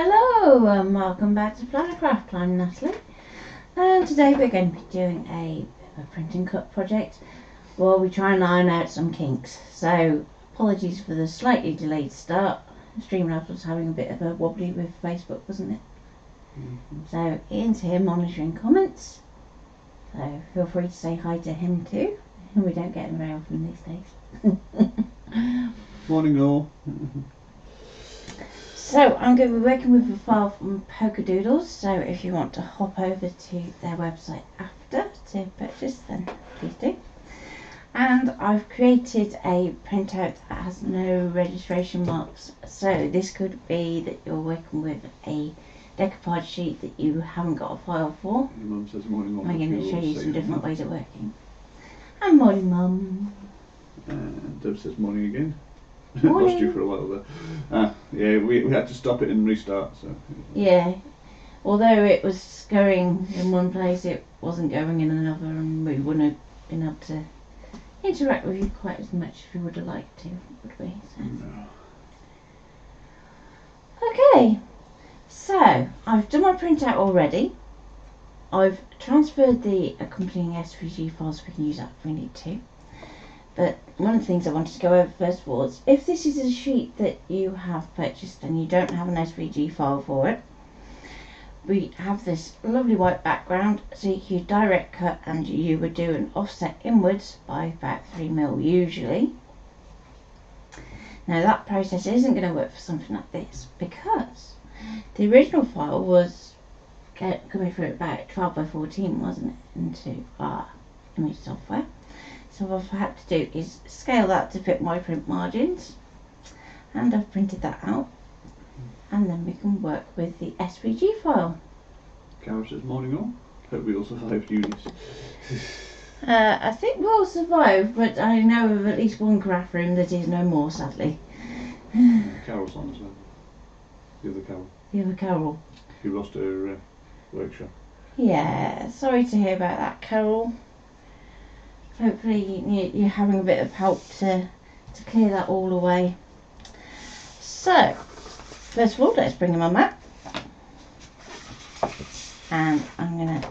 Hello and welcome back to Plannercraft. I'm Natalie, and today we're going to be doing a print and cut project while we try and iron out some kinks. So apologies for the slightly delayed start. Streamlabs was having a bit of a wobbly with Facebook, wasn't it? So Ian's here monitoring comments, so feel free to say hi to him too. We don't get him very often these days. Morning all. So I'm going to be working with a file from Polkadoodles, so if you want to hop over to their website after to purchase, then please do. And I've created a printout that has no registration marks, so this could be that you're working with a decoupage sheet that you haven't got a file for. Your mum says morning all. I'm going to show you some different ways of working. And morning, Mum. And Deb says morning again. Morning. Lost you for a while there. Yeah, we had to stop it and restart. So yeah, although it was going in one place, it wasn't going in another, and we wouldn't have been able to interact with you quite as much if we would have liked to, would we? So. No. Okay, so I've done my printout already. I've transferred the accompanying SVG files so we can use that if we need to. But one of the things I wanted to go over first of all is if this is a sheet that you have purchased and you don't have an SVG file for it, we have this lovely white background, so you can direct cut and you would do an offset inwards by about 3mm usually. Now that process isn't going to work for something like this because the original file was coming through about 12 by 14, wasn't it, into our image software. So what I've had to do is scale that to fit my print margins, and I've printed that out, and then we can work with the SVG file. Carol says morning all. Hope we all survived unis. I think we'll survive, but I know of at least one craft room that is no more, sadly. Carol's on as well. The other Carol. The other Carol. Who lost her workshop. Yeah, sorry to hear about that, Carol. Hopefully you're having a bit of help to clear that all away. So, first of all, let's bring in my map. And I'm going to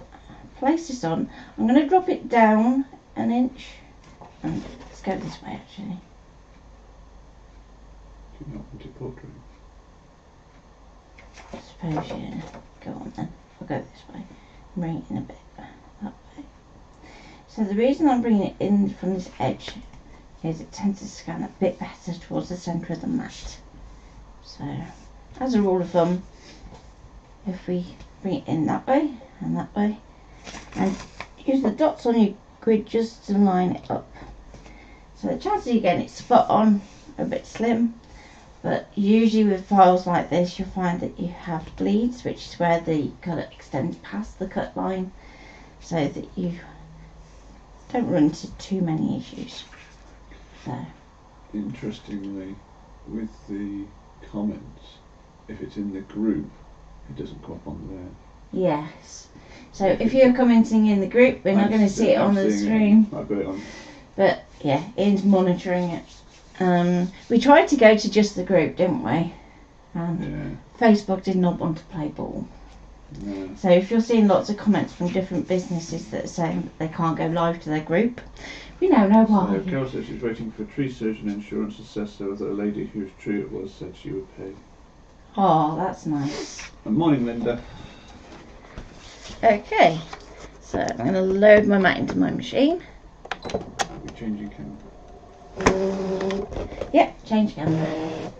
place this on. I'm going to drop it down an inch. And let's go this way, actually. Do you not want to portrait? I suppose, yeah. Go on then. I'll go this way. Bring it in a bit that way. So the reason I'm bringing it in from this edge is it tends to scan a bit better towards the centre of the mat. So, as a rule of thumb, if we bring it in that way, and use the dots on your grid just to line it up. So the chances you getting it spot on are a bit slim, but usually with files like this you'll find that you have bleeds, which is where the colour extends past the cut line, so that you don't run into too many issues. So. Interestingly, with the comments, if it's in the group, it doesn't come up on there. Yes. So if you're commenting in the group, we're not going to see it on the screen. I've got it on. But yeah, Ian's monitoring it. We tried to go to just the group, didn't we? And yeah. Facebook did not want to play ball. No. So if you're seeing lots of comments from different businesses that are saying that they can't go live to their group, we now know why. So Carol says she's waiting for tree surgeon insurance assessor that a lady whose tree it was said she would pay. Oh, that's nice. Good morning, Linda. Okay, so I'm going to load my mat into my machine. Are we changing camera? Yep, change camera.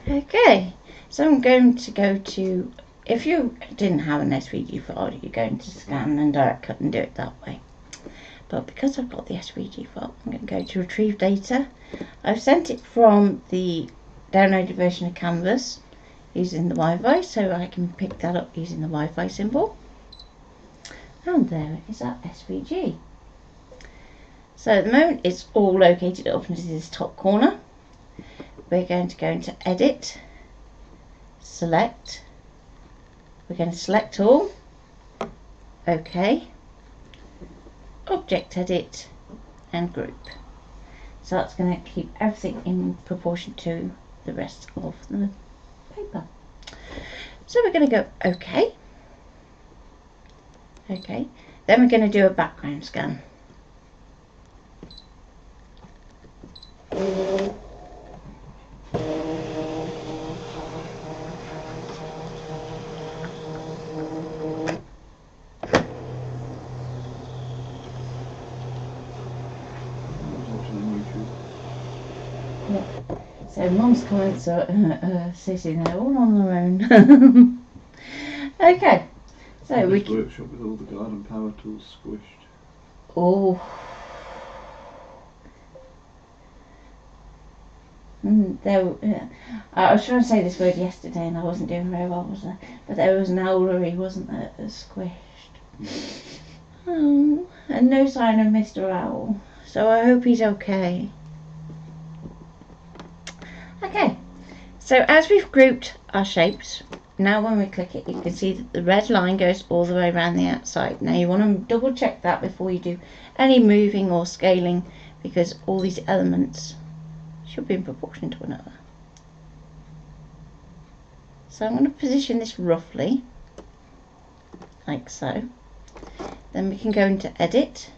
Okay. So I'm going to go to, if you didn't have an SVG file, you're going to scan and direct cut and do it that way. But because I've got the SVG file, I'm going to go to retrieve data. I've sent it from the downloaded version of Canvas using the Wi-Fi, so I can pick that up using the Wi-Fi symbol. And there is our SVG. So at the moment it's all located up into this top corner. We're going to go into Edit, Select, we're going to select all, OK, Object Edit and Group. So that's going to keep everything in proportion to the rest of the paper. So we're going to go OK. OK. Then we're going to do a background scan. So Mum's comments are sitting there all on their own. Okay, so we can workshop with all the garden power tools squished. Oh, I was trying to say this word yesterday and I wasn't doing very well, was I? But there was an owlery, wasn't there, that was squished. Oh, and no sign of Mr. Owl. So I hope he's okay. Okay, so as we've grouped our shapes, now when we click it, you can see that the red line goes all the way around the outside. Now you want to double check that before you do any moving or scaling, because all these elements should be in proportion to one another. So I'm going to position this roughly, like so. Then we can go into Edit,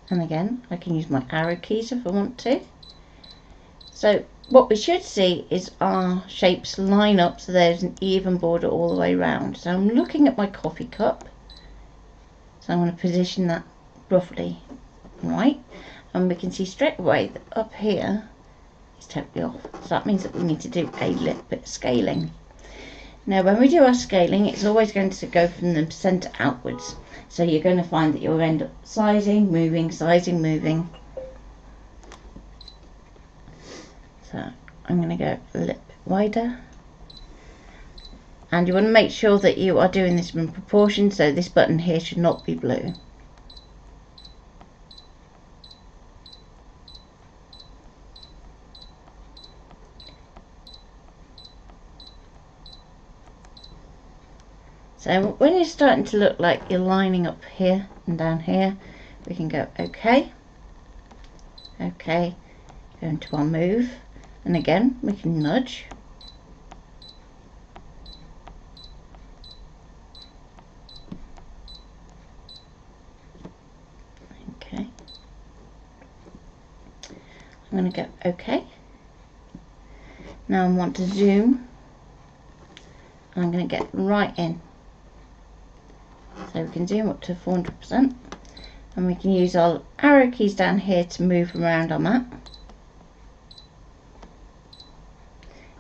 and again I can use my arrow keys if I want to. So what we should see is our shapes line up so there's an even border all the way around. So I'm looking at my coffee cup, so I'm going to position that roughly right, and we can see straight away that up here is totally off. So that means that we need to do a little bit of scaling. Now when we do our scaling, it's always going to go from the centre outwards. So you're going to find that you'll end up sizing, moving, moving. So I'm going to go a little bit wider, and you want to make sure that you are doing this in proportion, so this button here should not be blue. So when you're starting to look like you're lining up here and down here, we can go OK, OK, go into our move. And again, we can nudge. Okay. I'm going to go OK. Now I want to zoom. I'm going to get right in. So we can zoom up to 400%. And we can use our arrow keys down here to move around our map.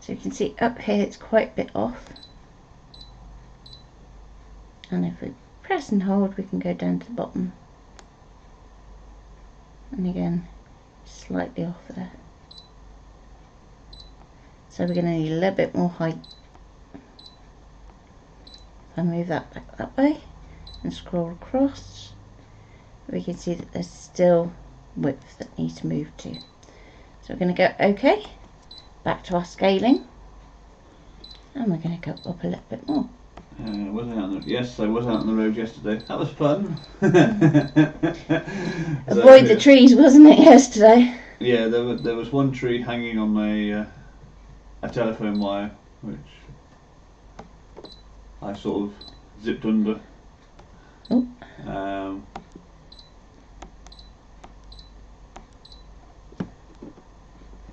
So you can see up here it's quite a bit off, and if we press and hold we can go down to the bottom, and again slightly off there. So we're going to need a little bit more height. If I move that back that way and scroll across, we can see that there's still width that needs to move to. So we're going to go OK. Back to our scaling, and we're going to go up a little bit more. Yes, I was out on the road yesterday. That was fun. Avoid the trees, wasn't it, yesterday? Yeah, there was one tree hanging on a telephone wire, which I sort of zipped under. Oh.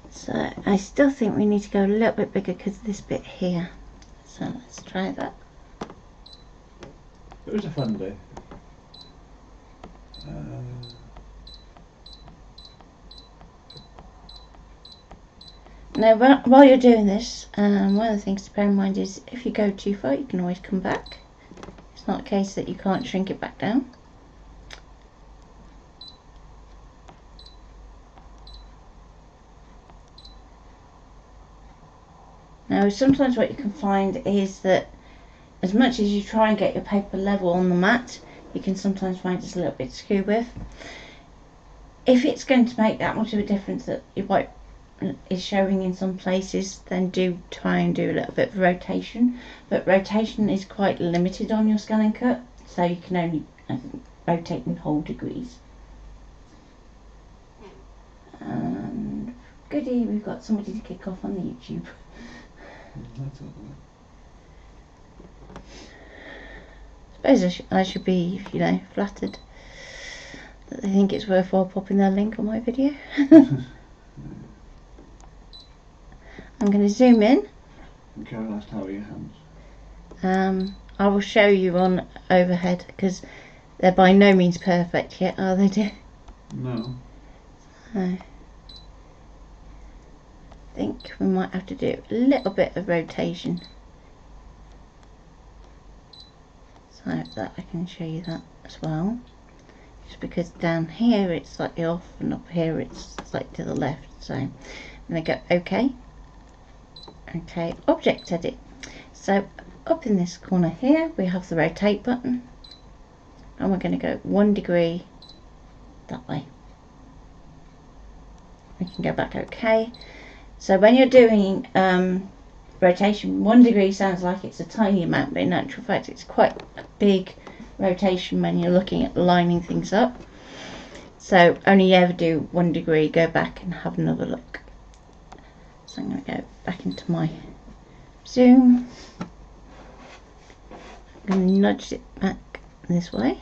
So I still think we need to go a little bit bigger because of this bit here. So let's try that. It was a fun day. Now while you're doing this, one of the things to bear in mind is if you go too far you can always come back. It's not a case that you can't shrink it back down. Now sometimes what you can find is that as much as you try and get your paper level on the mat, you can sometimes find it's a little bit skew with. If it's going to make that much of a difference that your white is showing in some places, then do try and do a little bit of rotation. But rotation is quite limited on your ScanNCut, so you can only rotate in whole degrees. And good. we've got somebody to kick off on the YouTube. That's all I suppose I should be, you know, flattered that they think it's worthwhile popping their link on my video. I'm going to zoom in. And Carol asked, how are your hands? I will show you on overhead because they're by no means perfect yet, are they, dear? No. I think we might have to do a little bit of rotation so that I can show you that as well, just because down here it's slightly off and up here it's slightly to the left. So I'm going to go OK, object edit. So up in this corner here we have the rotate button, and we're going to go 1 degree that way. We can go back OK. So when you're doing rotation, 1 degree sounds like it's a tiny amount, but in actual fact it's quite a big rotation when you're looking at lining things up. So only ever do 1 degree, go back and have another look. So I'm going to go back into my zoom. I'm going to nudge it back this way,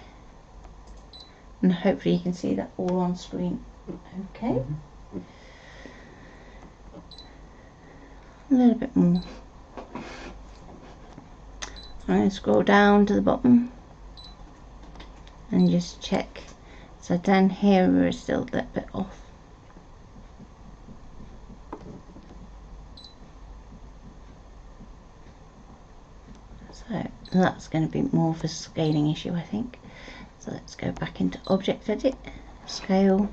and hopefully you can see that all on screen. Okay. A little bit more. I'm going to scroll down to the bottom and just check. So down here we're still a little bit off. So that's going to be more of a scaling issue, I think. So let's go back into object edit, scale.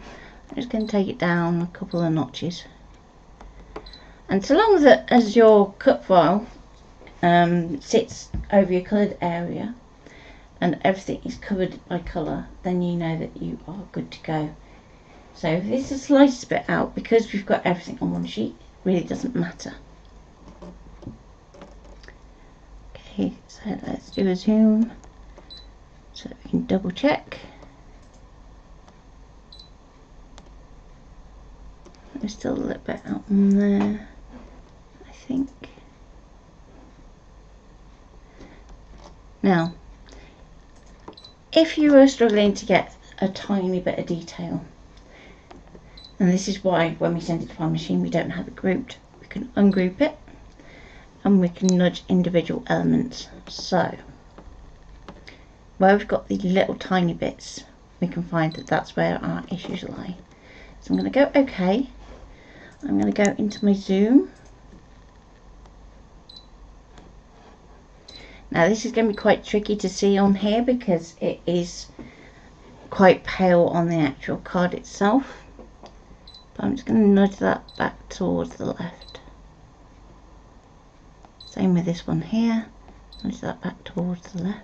I'm just going to take it down a couple of notches. And so long as your cut file sits over your coloured area and everything is covered by colour, then you know that you are good to go. So if this is sliced a bit out, because we've got everything on one sheet, it really doesn't matter. Okay, so let's do a zoom so that we can double check. There's still a little bit out on there, I think. Now, if you are struggling to get a tiny bit of detail, and this is why when we send it to File Machine we don't have it grouped, we can ungroup it and we can nudge individual elements. So where we've got the little tiny bits, we can find that that's where our issues lie. So I'm going to go OK. I'm going to go into my zoom. Now this is going to be quite tricky to see on here because it is quite pale on the actual card itself. But I'm just going to nudge that back towards the left. Same with this one here. Nudge that back towards the left.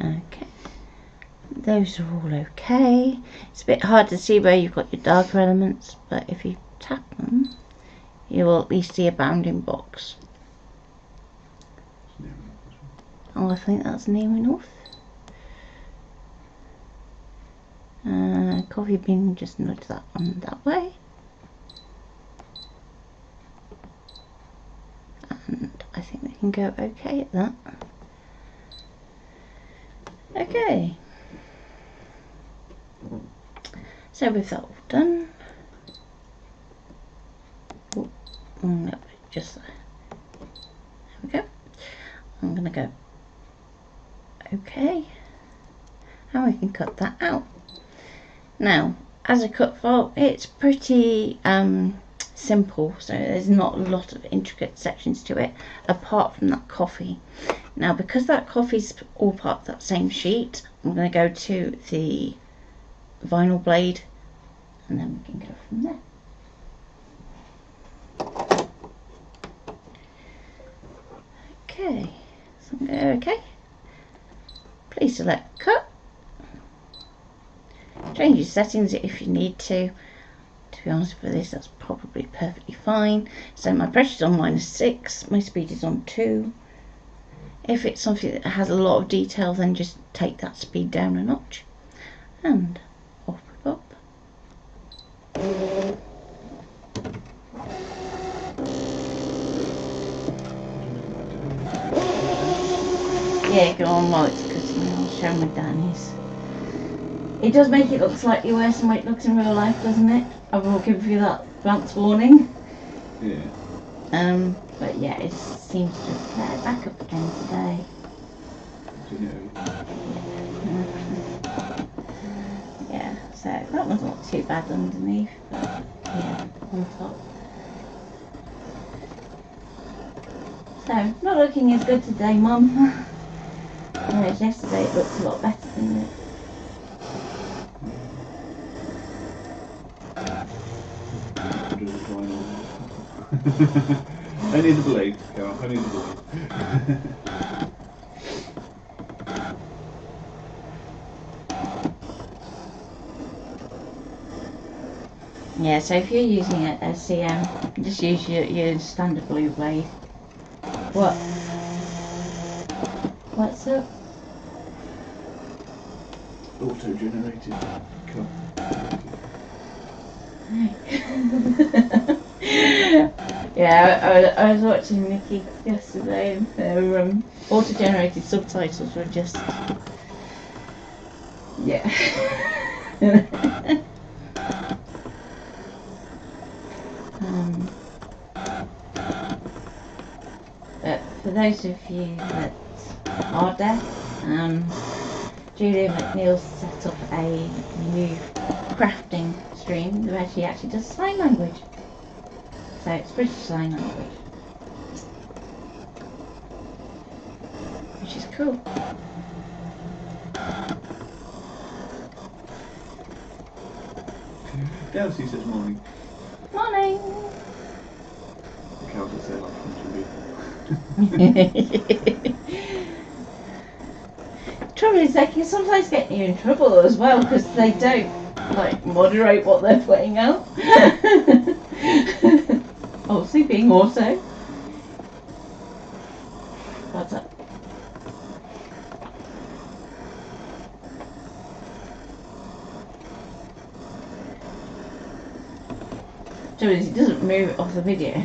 Okay, those are all okay. It's a bit hard to see where you've got your darker elements, but if you tap them, you will at least see a bounding box. Oh, I think that's near enough. Coffee bean, just nudge that one that way. And I think we can go okay at that. Okay, so with that all done, no, just there. There we go. I'm going to go OK, and we can cut that out. Now, as a cut file, it's pretty simple, so there's not a lot of intricate sections to it, apart from that coffee. Now, because that coffee's all part of that same sheet, I'm going to go to the vinyl blade, and then we can go from there. Okay, so I'm going to go OK. Please select cut. change your settings if you need to. To be honest, for this, that's probably perfectly fine. So my pressure's on -6, my speed is on 2. If it's something that has a lot of detail, then just take that speed down a notch. And off we pop. Yeah, go on while it's cutting. I'll show my Danny's. It does make it look slightly worse than what it looks in real life, doesn't it? I will give you that advance warning. Yeah. But yeah, it seems to have flared back up again today. Yeah, so that one's not too bad underneath, but yeah, on top. So, not looking as good today, Mum. Whereas yesterday it looked a lot better, didn't it? Only the blade, Carol, only the blade. Yeah, so if you're using a CM, just use your standard blue blade. What? What's up? Auto-generated cut. Yeah, I was watching Nikki yesterday, and her auto-generated subtitles were just, yeah. But for those of you that are deaf, Julia McNeil set up a new crafting stream where she actually does sign language. So it's British Sign Language, which is cool. Delcy says morning. Morning! The cows will say like Trouble is, they can sometimes get you in trouble as well because they don't like moderate what they're putting out. Obviously being auto. What's up? Trouble is, he doesn't move it off the video.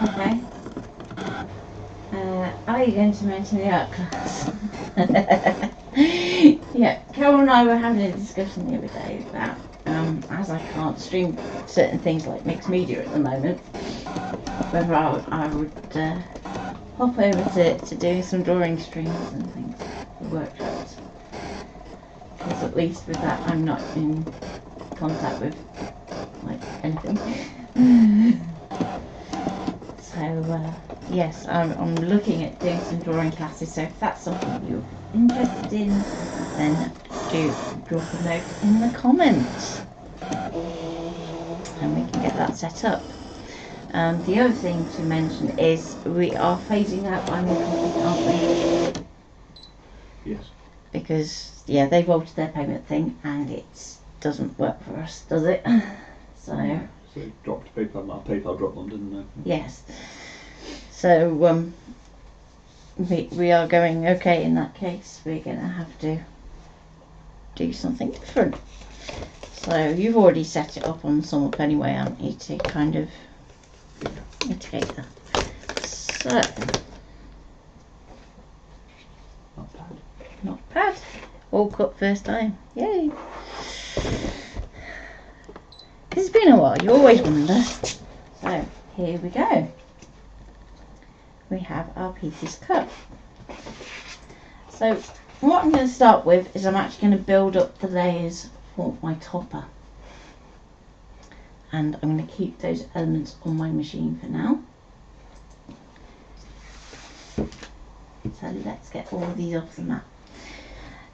Okay. Are you going to mention the art class? Yeah, Carol and I were having a discussion the other day about, as I can't stream certain things like mixed media at the moment, whether I would hop over to doing some drawing streams and things for workshops. Because at least with that I'm not in contact with like anything. So yes, I'm looking at doing some drawing classes, so if that's something you're interested in, then do drop a note in the comments and we can get that set up. The other thing to mention is we are phasing out Animal Crossing, aren't we? Yes. Because yeah, they've altered their payment thing and it doesn't work for us, does it? So they dropped PayPal. Well, PayPal dropped them, didn't they? yes. So we are going okay in that case. We're going to have to do something different. So you've already set it up on SumUp anyway, haven't you, to kind of mitigate that. So Not bad. not bad. All cut first time. Yay! It's been a while. You always wonder. So here we go. We have our pieces cut. So what I'm going to start with is I'm actually going to build up the layers for my topper. And I'm going to keep those elements on my machine for now. So let's get all of these off the mat.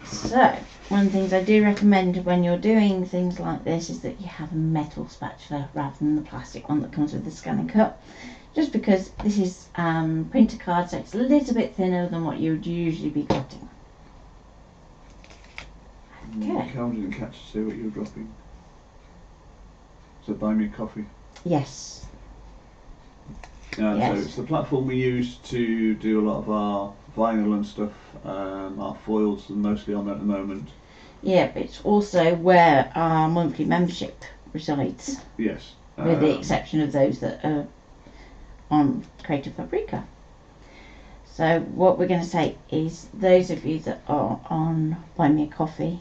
So one of the things I do recommend when you're doing things like this is that you have a metal spatula rather than the plastic one that comes with the ScanNCut. Just because this is printer card, so it's a little bit thinner than what you would usually be cutting. Okay. Carol didn't catch to say what you were dropping. So buy me a coffee. Yes. So it's the platform we use to do a lot of our vinyl and stuff. Our foils are mostly on at the moment. Yeah, but it's also where our monthly membership resides. Yes. With the exception of those that are on Creative Fabrica. So what we're going to say is those of you that are on Buy Me a Coffee,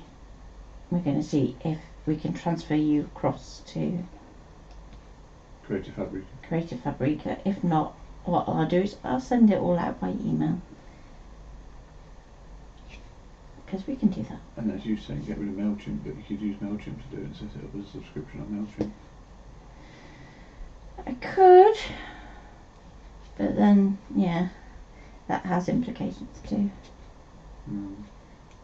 we're going to see if we can transfer you across to Creative Fabrica. Creative Fabrica. If not, what I'll do is I'll send it all out by email. Because we can do that. And as you say, get rid of MailChimp, but you could use MailChimp to do it and set it up as a subscription on MailChimp. I could, but then, yeah, that has implications too.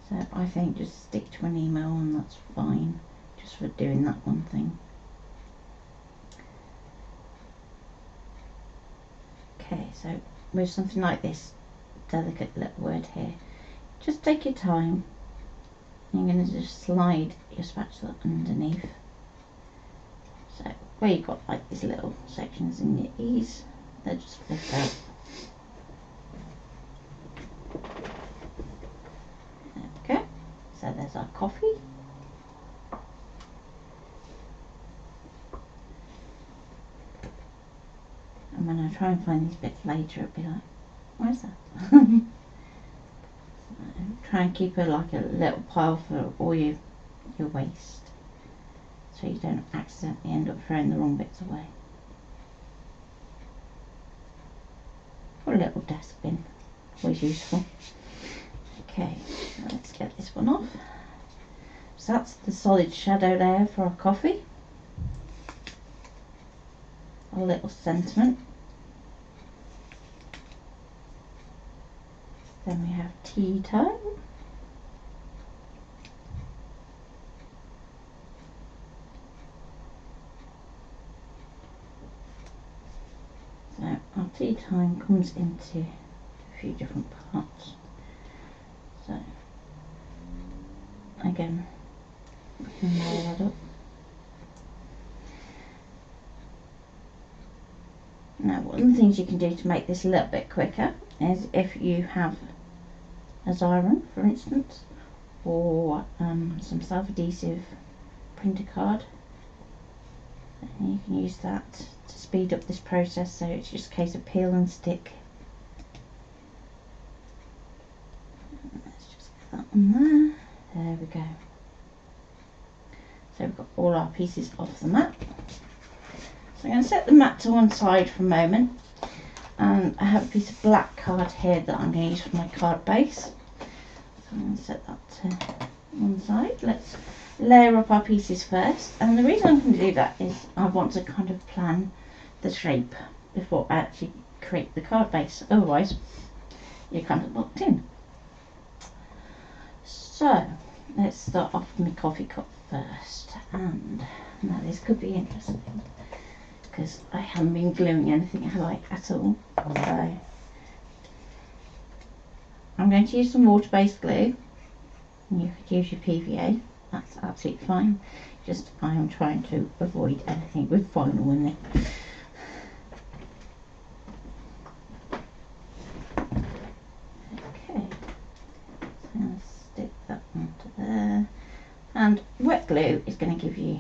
So I think just stick to an email and that's fine, just for doing that one thing. Okay, so with something like this delicate little word here, just take your time. You're going to just slide your spatula underneath. So where you've got like these little sections in your ease, they're just flipped out. There we go. So there's our coffee. And when I try and find these bits later, it'll be like, where's that? Try and keep it like a little pile for all your waste, so you don't accidentally end up throwing the wrong bits away. Or a little desk bin, always useful. Okay, so let's get this one off. So that's the solid shadow layer for our coffee. A little sentiment. Then we have tea time. So our tea time comes into a few different parts. So again, we can roll that up. Now one of the things you can do to make this a little bit quicker is if you have a Xyron, for instance, or some self-adhesive printer card, and you can use that to speed up this process, so it's just a case of peel and stick. Let's just get that one there. There we go. So we've got all our pieces off the mat. So I'm going to set the mat to one side for a moment. And I have a piece of black card here that I'm going to use for my card base. So I'm going to set that to one side. Let's layer up our pieces first. And the reason I'm going to do that is I want to kind of plan the shape before I actually create the card base. Otherwise, you're kind of locked in. So let's start off with my coffee cup first. And now this could be interesting, because I haven't been gluing anything at all. So I'm going to use some water-based glue. You could use your PVA, that's absolutely fine. Just I am trying to avoid anything with vinyl in it. Okay, so I'm going to stick that onto there. And wet glue is going to give you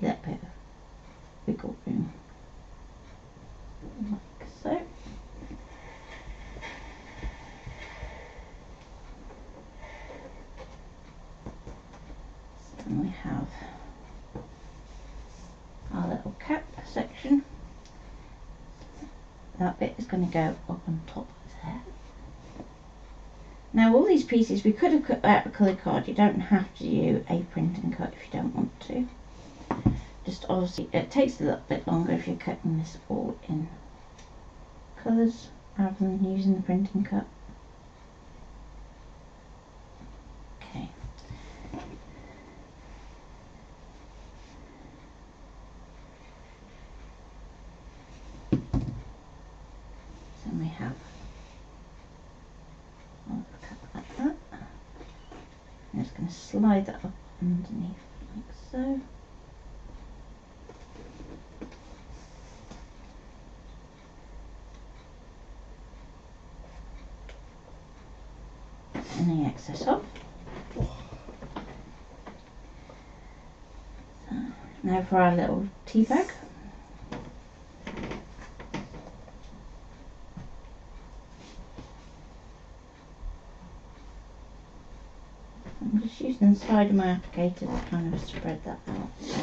a little bit of wiggle room. Like so. And we have our little cap section. That bit is going to go up on top of there. Now all these pieces we could have cut out a colour card. You don't have to do a print and cut if you don't want to. Just obviously it takes a little bit longer if you're cutting this all in colours rather than using the print and cut. Okay. So we have like that. I'm just going to slide that up underneath like so. Any excess off. So, now for our little tea bag. I'm just using the side of my applicator to kind of spread that out. So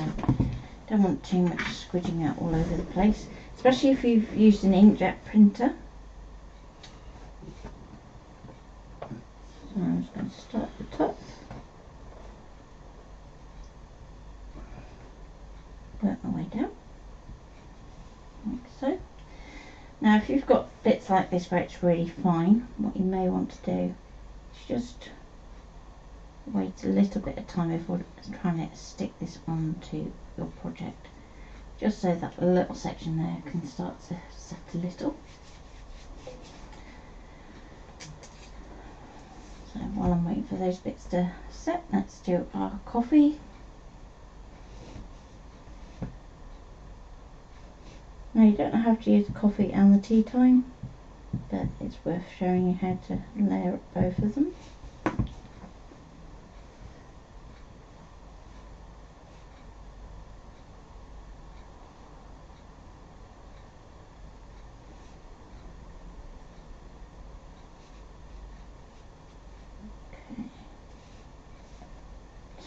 don't want too much squidging out all over the place, especially if you've used an inkjet printer. So I'm just going to start at the top, work my way down, like so. Now if you've got bits like this where it's really fine, what you may want to do is just wait a little bit of time before trying to stick this onto your project, just so that little section there can start to set a little. So while I'm waiting for those bits to set, let's do our coffee. Now you don't have to use the coffee and the tea time, but it's worth showing you how to layer up both of them.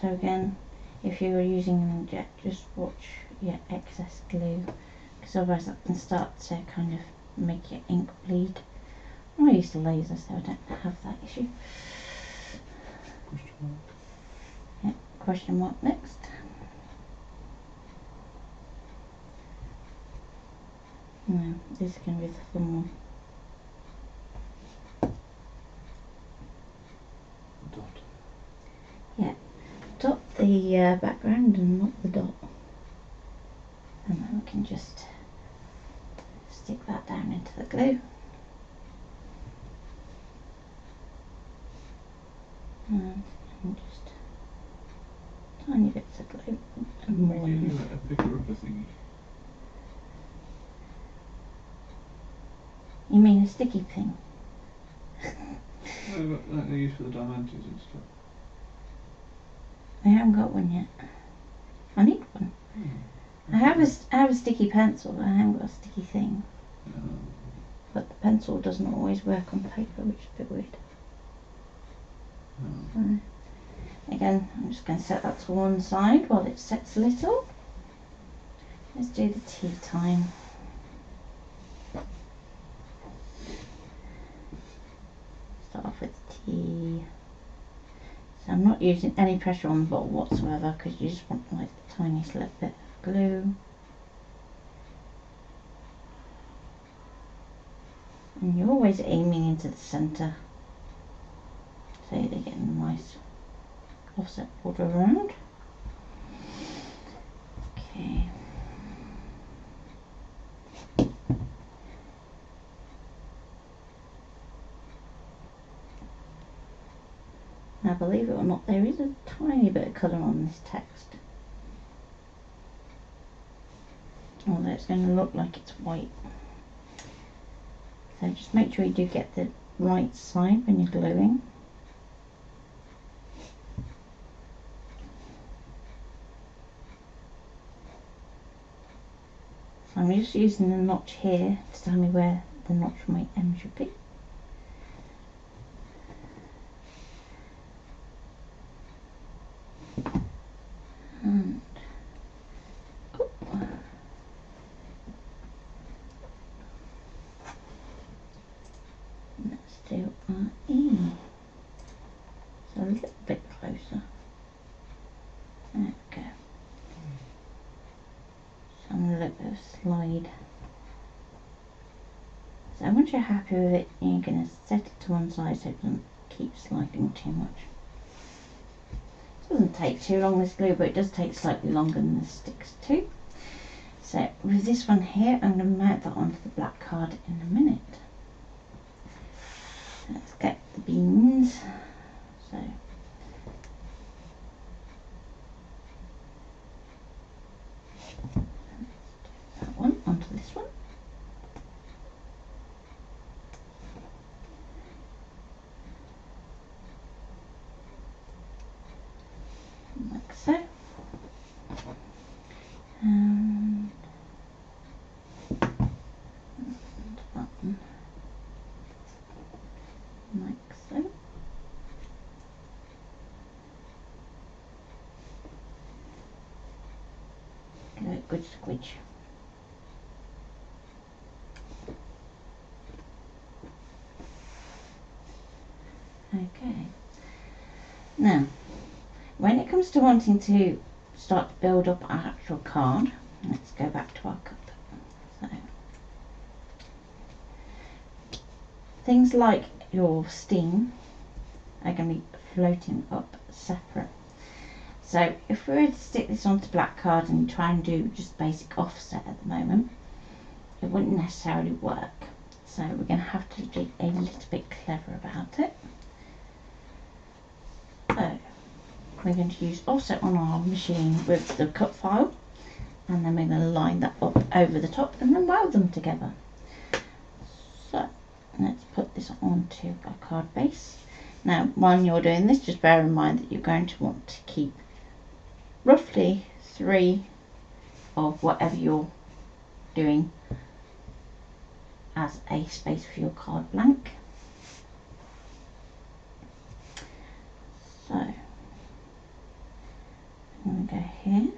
So again, if you were using an inkjet, just watch your excess glue, because otherwise that can start to kind of make your ink bleed. I use the laser, so I don't have that issue. Question mark. Yeah, question mark next. No, this is going to be the fun one. Dot. Yeah, dot the background and not the dot. And then we can just stick that down into the glue. And just tiny bits of glue and more. Make it a picker upper thingy. You mean a sticky thing? No, that they use for the diamantes and stuff. I haven't got one yet. I need one. I have a sticky pencil, but I haven't got a sticky thing. But the pencil doesn't always work on paper, which is a bit weird. Again, I'm just going to set that to one side while it sets a little. Let's do the tea time. Start off with tea. So I'm not using any pressure on the bottle whatsoever, because you just want like the tiniest little bit of glue. And you're always aiming into the centre, so you're getting a nice offset border around. Okay. Now believe it or not, there is a tiny bit of colour on this text. Although it's going to look like it's white. So just make sure you do get the right side when you're gluing. So I'm just using the notch here to tell me where the notch for my M should be. And let's do our E. slide. So once you're happy with it, you're going to set it to one side so it doesn't keep sliding too much. It doesn't take too long, this glue, but it does take slightly longer than the sticks too. So with this one here, I'm going to mount that onto the black card in a minute. Let's get the beans. So that one onto this one. Like so. And that one. Like so. Give it a good squidge. Okay. Now, when it comes to wanting to start to build up our actual card, let's go back to our cup. So, things like your steam are going to be floating up separate. So if we were to stick this onto black card and try and do just basic offset at the moment, it wouldn't necessarily work. So we're going to have to be a little bit clever about it. So we're going to use offset on our machine with the cut file, and then we're going to line that up over the top and then weld them together. So let's put this onto our card base. Now while you're doing this, just bear in mind that you're going to want to keep roughly 3 of whatever you're doing as a space for your card blank. So I'm going to go here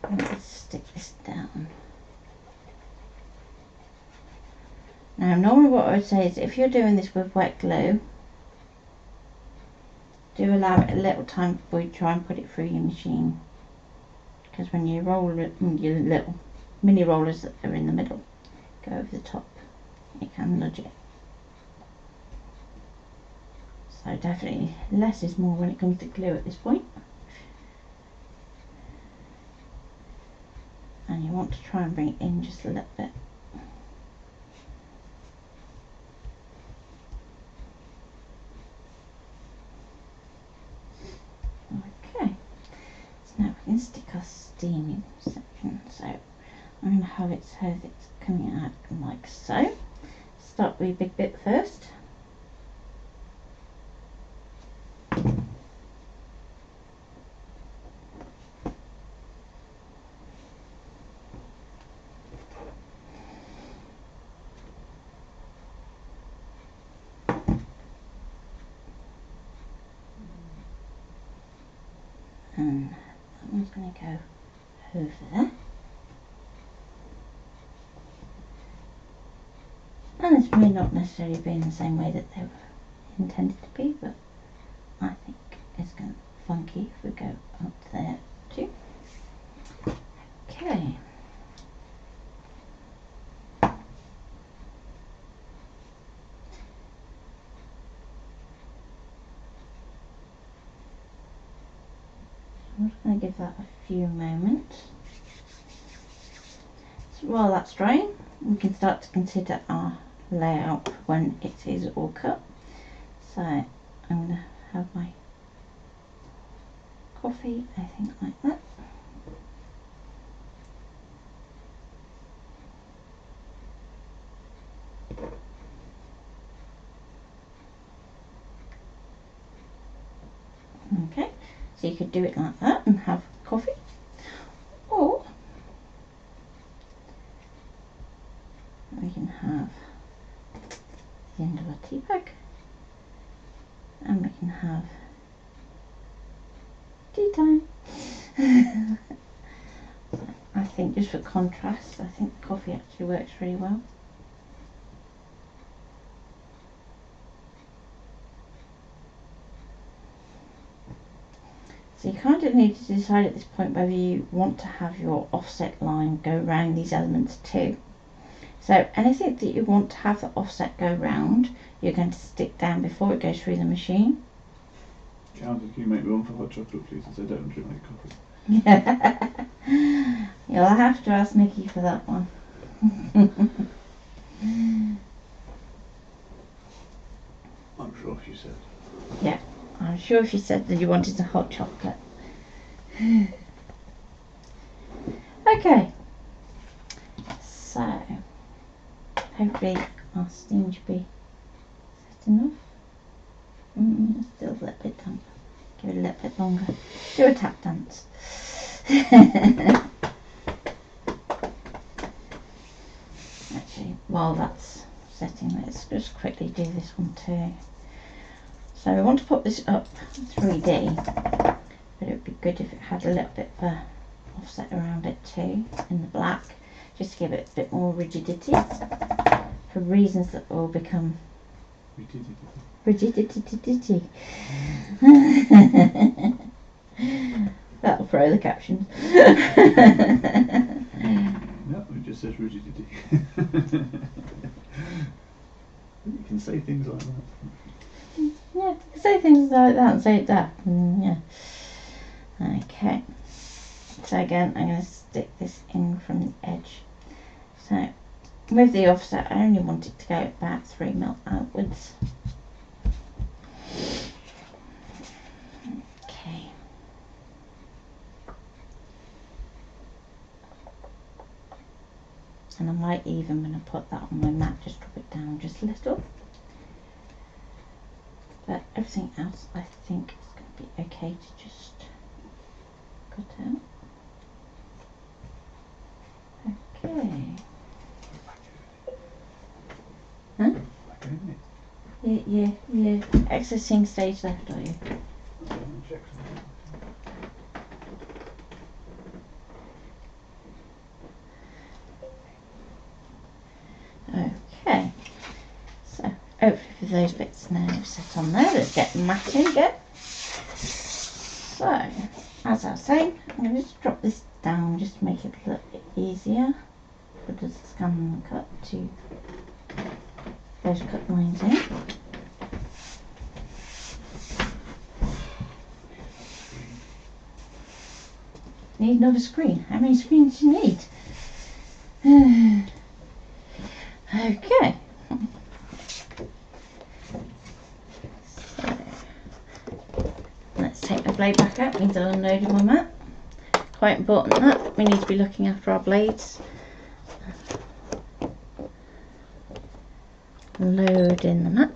and just stick this down. Now normally what I would say is if you're doing this with wet glue, do allow it a little time before you try and put it through your machine, because when you roll it, your little mini rollers that are in the middle go over the top, you can nudge it. So definitely less is more when it comes to glue at this point. And you want to try and bring it in just a little bit. Okay, so now we can stick our steaming section. So I'm going to have it so that it's coming out like so. Start with a big bit first. And that one's going to go over there. And this may not necessarily be in the same way that they were intended to be, but I think it's going to be funky if we go up there too. Okay. I'm just going to give that a few moments. So while that's drying, we can start to consider our layout when it is all cut. So I'm going to have my coffee, I think, like that. Okay, so you could do it like that and have coffee, or we can have the end of a tea bag, and we can have tea time. I think just for contrast, I think the coffee actually works really well. So you kind of need to decide at this point whether you want to have your offset line go around these elements too. So anything that you want to have the offset go round, you're going to stick down before it goes through the machine. Can you make me one for hot chocolate, please, as I don't drink my coffee? You'll have to ask Nikki for that one. I'm sure if you said. Yeah, I'm sure if you said that you wanted a hot chocolate. Okay, so hopefully our steam should be set enough. Still a little bit damp. Give it a little bit longer. Do a tap dance. Actually, while that's setting, let's just quickly do this one too. So we want to put this up 3D, but it would be good if it had a little bit of a offset around it too, in the black, just to give it a bit more rigidity, for reasons that will become rigidity. That'll throw the captions. No, it just says rigidity. You can say things like that. Yeah, say things like that and say that. Yeah. Okay. So again, I'm going to stick this in from the edge. So with the offset, I only want it to go about 3 mil outwards. Okay. And I might even, when I put that on my mat, just drop it down just a little. But everything else I think is going to be okay to just cut out. Okay. Huh? Yeah. Accessing stage left, are you? Okay. So hopefully those bits now set on there. Let's get matching again. So, as I was saying, I'm going to just drop this down just to make it a little bit easier for the ScanNCut to those cut lines in. Need another screen. How many screens do you need? Okay. So, let's take the blade back out. Means I'll unload my mat. Quite important that we need to be looking after our blades. Load in the mat.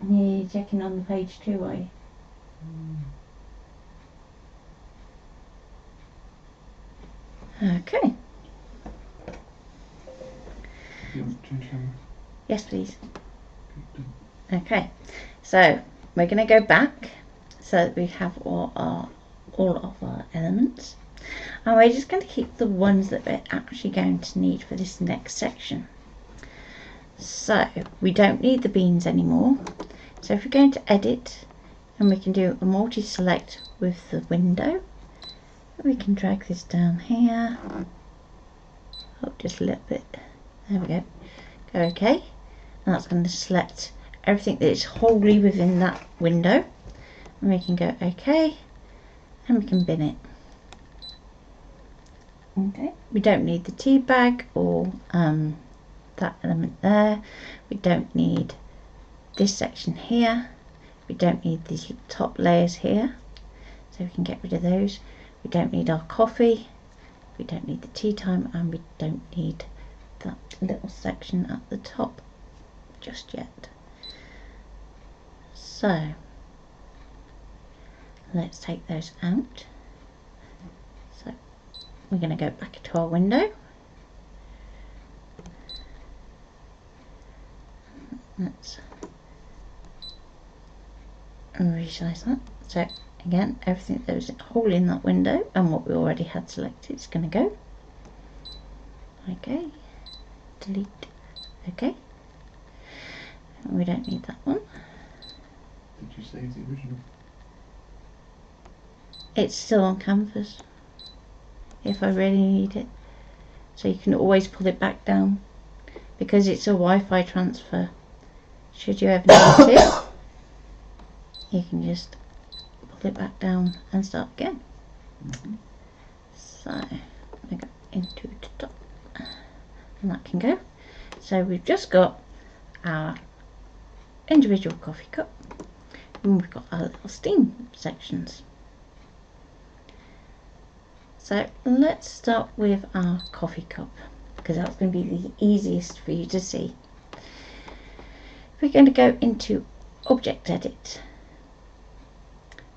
You're checking on the page too, are you? Okay. You want to change cameras? Yes, please. Okay. So we're going to go back so that we have all of our elements, and we're just going to keep the ones that we're actually going to need for this next section. So we don't need the beans anymore. So if we're going to edit, and we can do a multi-select with the window, we can drag this down here. Oh, just a little bit. There we go. Go OK, and that's going to select everything that is wholly within that window, and we can go OK, and we can bin it. Okay, we don't need the tea bag or that element there. We don't need this section here. We don't need these top layers here, so we can get rid of those. We don't need our coffee, we don't need the tea time, and we don't need that little section at the top just yet. So let's take those out. So we're going to go back to our window. Let's resize that. So again, everything that was wholly in that window and what we already had selected is going to go. Okay, delete. Okay, and we don't need that one. Did you save the original? It's still on canvas if I really need it, so you can always pull it back down because it's a Wi-Fi transfer. Should you ever need it, you can just pull it back down and start again. So we go into the top, and that can go. So we've just got our individual coffee cup, and we've got our little steam sections. So let's start with our coffee cup because that's going to be the easiest for you to see. We're going to go into Object Edit.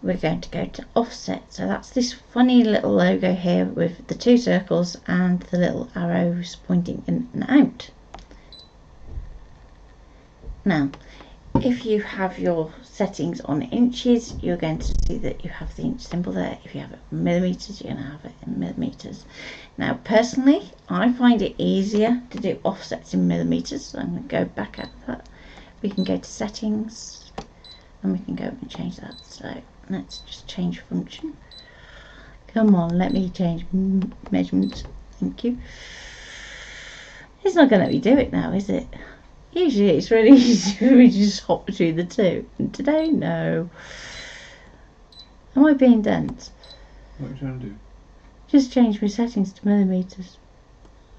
We're going to go to Offset. So that's this funny little logo here with the two circles and the little arrows pointing in and out. Now, if you have your settings on inches, you're going to see that you have the inch symbol there. If you have it in millimeters, you're going to have it in millimeters. Now, personally, I find it easier to do offsets in millimeters, so I'm going to go back out of that. We can go to settings and we can go and change that. So let's just change function. Come on, let me change measurements. Thank you. It's not going to let me do it now, is it? Usually it's really easy for me to just hop between the two. And today, no. Am I being dense? What are you trying to do? Just change my settings to millimeters.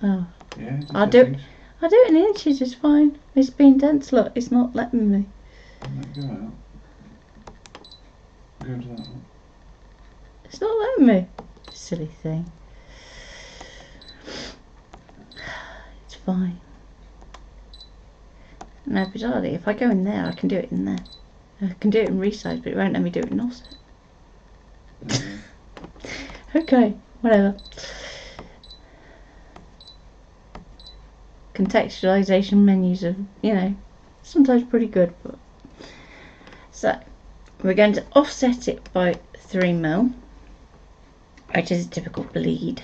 Oh. Yeah, I'll do it in inches, it's fine. It's being dense, look, it's not letting me. Go out. Go to that one. It's not letting me. Silly thing. It's fine. Now, bizarrely, if I go in there, I can do it in there. I can do it in resize, but it won't let me do it in offset. Okay, whatever. Contextualization menus are, you know, sometimes pretty good. But so, we're going to offset it by 3mm, which is a typical bleed.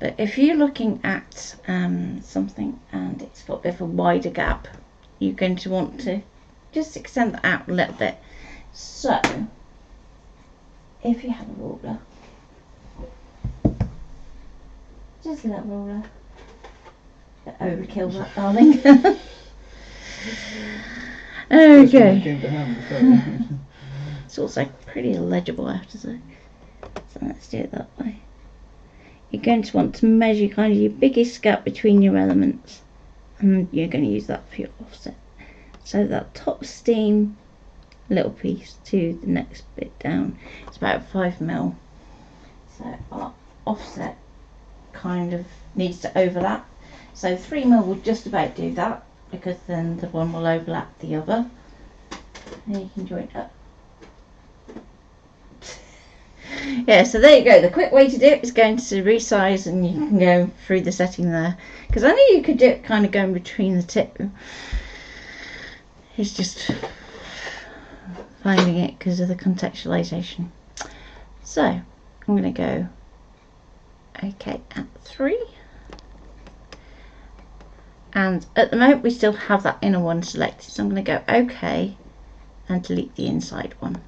But if you're looking at something and it's got a bit of a wider gap, you're going to want to just extend that out a little bit. So if you have a ruler, just a little ruler, bit overkill that, darling. Okay. It's also pretty illegible, I have to say. So let's do it that way. You're going to want to measure kind of your biggest gap between your elements, and you're going to use that for your offset. So that top steam little piece to the next bit down, it's about 5mm. So our offset kind of needs to overlap. So 3mm will just about do that, because then the one will overlap the other. And you can join it up. Yeah, so there you go. The quick way to do it is going to resize, and you can go through the setting there. Because I know you could do it kind of going between the two. It's just finding it because of the contextualization. So I'm going to go OK at 3. And at the moment we still have that inner one selected, so I'm going to go OK and delete the inside one.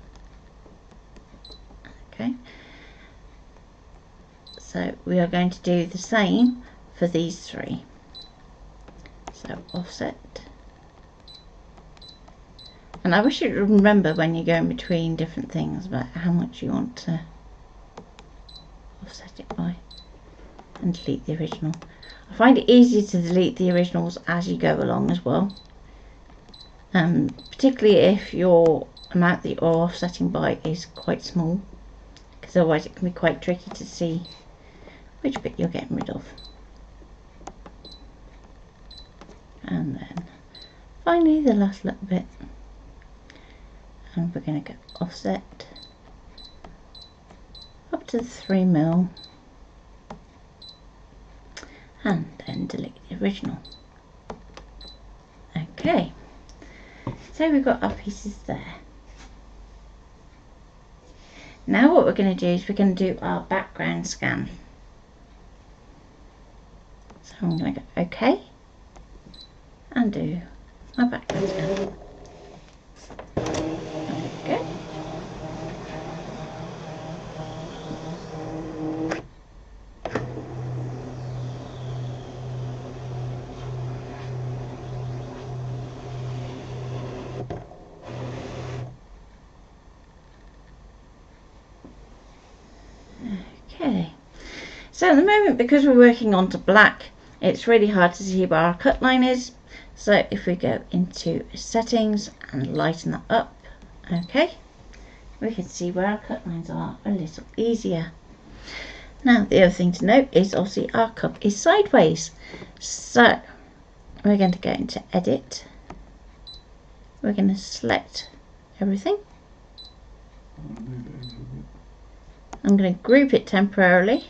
Okay. So we are going to do the same for these 3. So offset. And I wish you'd remember when you're going between different things about how much you want to offset it by, and delete the original. I find it easier to delete the originals as you go along as well, particularly if your amount that you're offsetting by is quite small, because otherwise it can be quite tricky to see which bit you're getting rid of. And then finally the last little bit, and we're going to go offset up to 3mm, and then delete the original. Okay, so we've got our pieces there. Now what we're going to do is we're going to do our background scan. So I'm going to go OK and do my background again. There we go. Okay, so at the moment, because we're working onto black, it's really hard to see where our cut line is. So if we go into settings and lighten that up, okay, we can see where our cut lines are a little easier. Now the other thing to note is obviously our cup is sideways, so we're going to go into edit, we're going to select everything. I'm going to group it temporarily,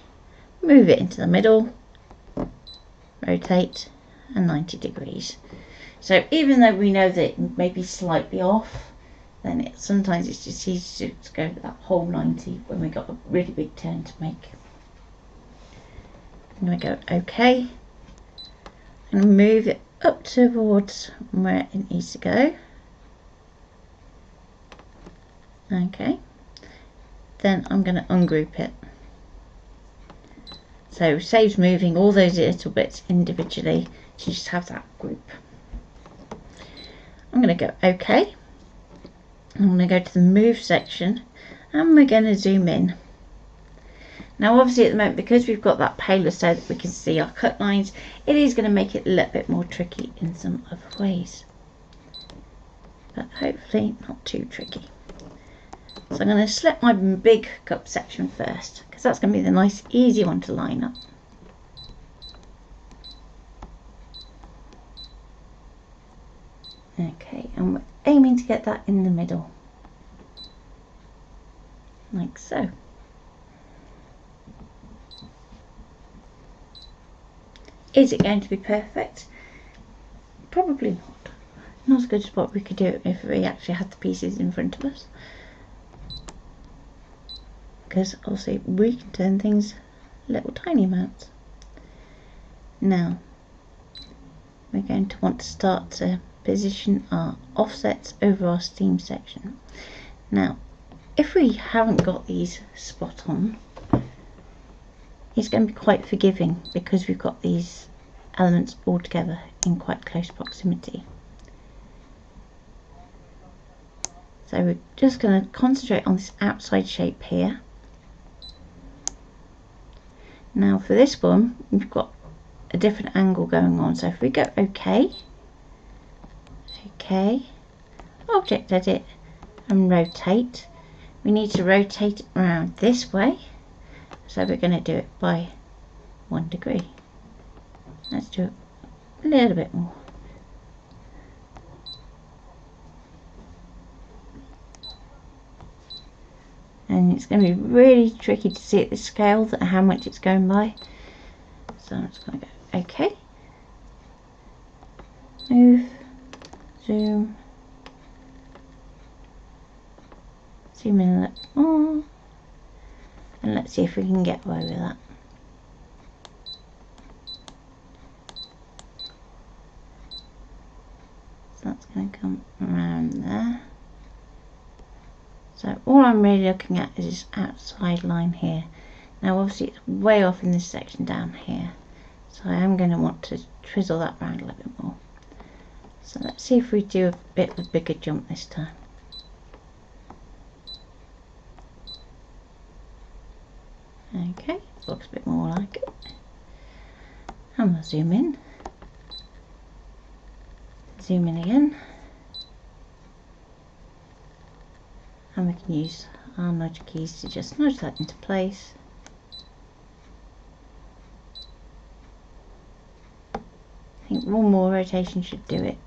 move it into the middle, rotate, and 90 degrees. So even though we know that it may be slightly off, then sometimes it's just easy to go that whole 90 when we've got a really big turn to make. I'm going to go OK and move it up towards where it needs to go. Okay. Then I'm going to ungroup it. So saves moving all those little bits individually to just have that group. I'm going to go OK. I'm going to go to the move section and we're going to zoom in. Now obviously at the moment, because we've got that paler so that we can see our cut lines, it is going to make it a little bit more tricky in some other ways. But hopefully not too tricky. So I'm going to select my big cup section first, because that's going to be the nice easy one to line up. Okay, and we're aiming to get that in the middle, like so. Is it going to be perfect? Probably not. Not as good as what we could do if we actually had the pieces in front of us. Because obviously we can turn things little tiny amounts. Now we're going to want to start to position our offsets over our steam section. Now if we haven't got these spot on, it's going to be quite forgiving because we've got these elements all together in quite close proximity. So we're just going to concentrate on this outside shape here. Now for this one, we've got a different angle going on. So if we go OK, OK, object edit and rotate, we need to rotate it around this way. So we're going to do it by 1 degree. Let's do it a little bit more. And it's going to be really tricky to see at this scale how much it's going by. So I'm just going to go OK. Move, zoom, zoom in a little more, and let's see if we can get away with that. So that's going to come around there. So all I'm really looking at is this outside line here. Now obviously it's way off in this section down here, so I am going to want to twizzle that round a little bit more. So let's see if we do a bit of a bigger jump this time. Okay, looks a bit more like it. And we'll zoom in. Zoom in again. And we can use our nudge keys to just nudge that into place. I think one more rotation should do it.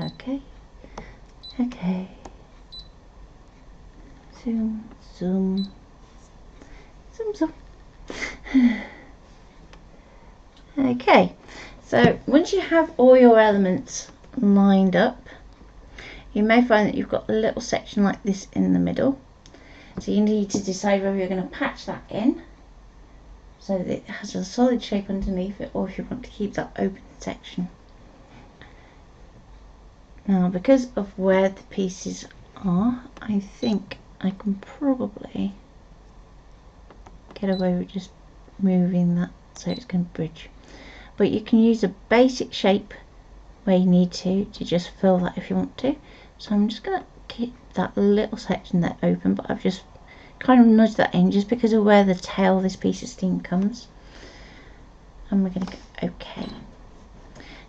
Okay. Okay. Zoom, zoom, zoom, zoom. Okay, so once you have all your elements lined up, you may find that you've got a little section like this in the middle. So you need to decide whether you're going to patch that in so that it has a solid shape underneath it, or if you want to keep that open section. Now, because of where the pieces are, I think I can probably get away with just moving that so it's going to bridge. But you can use a basic shape where you need to just fill that if you want to. So I'm just going to keep that little section there open, but I've just kind of nudged that in just because of where the tail of this piece of steam comes. And we're going to go OK.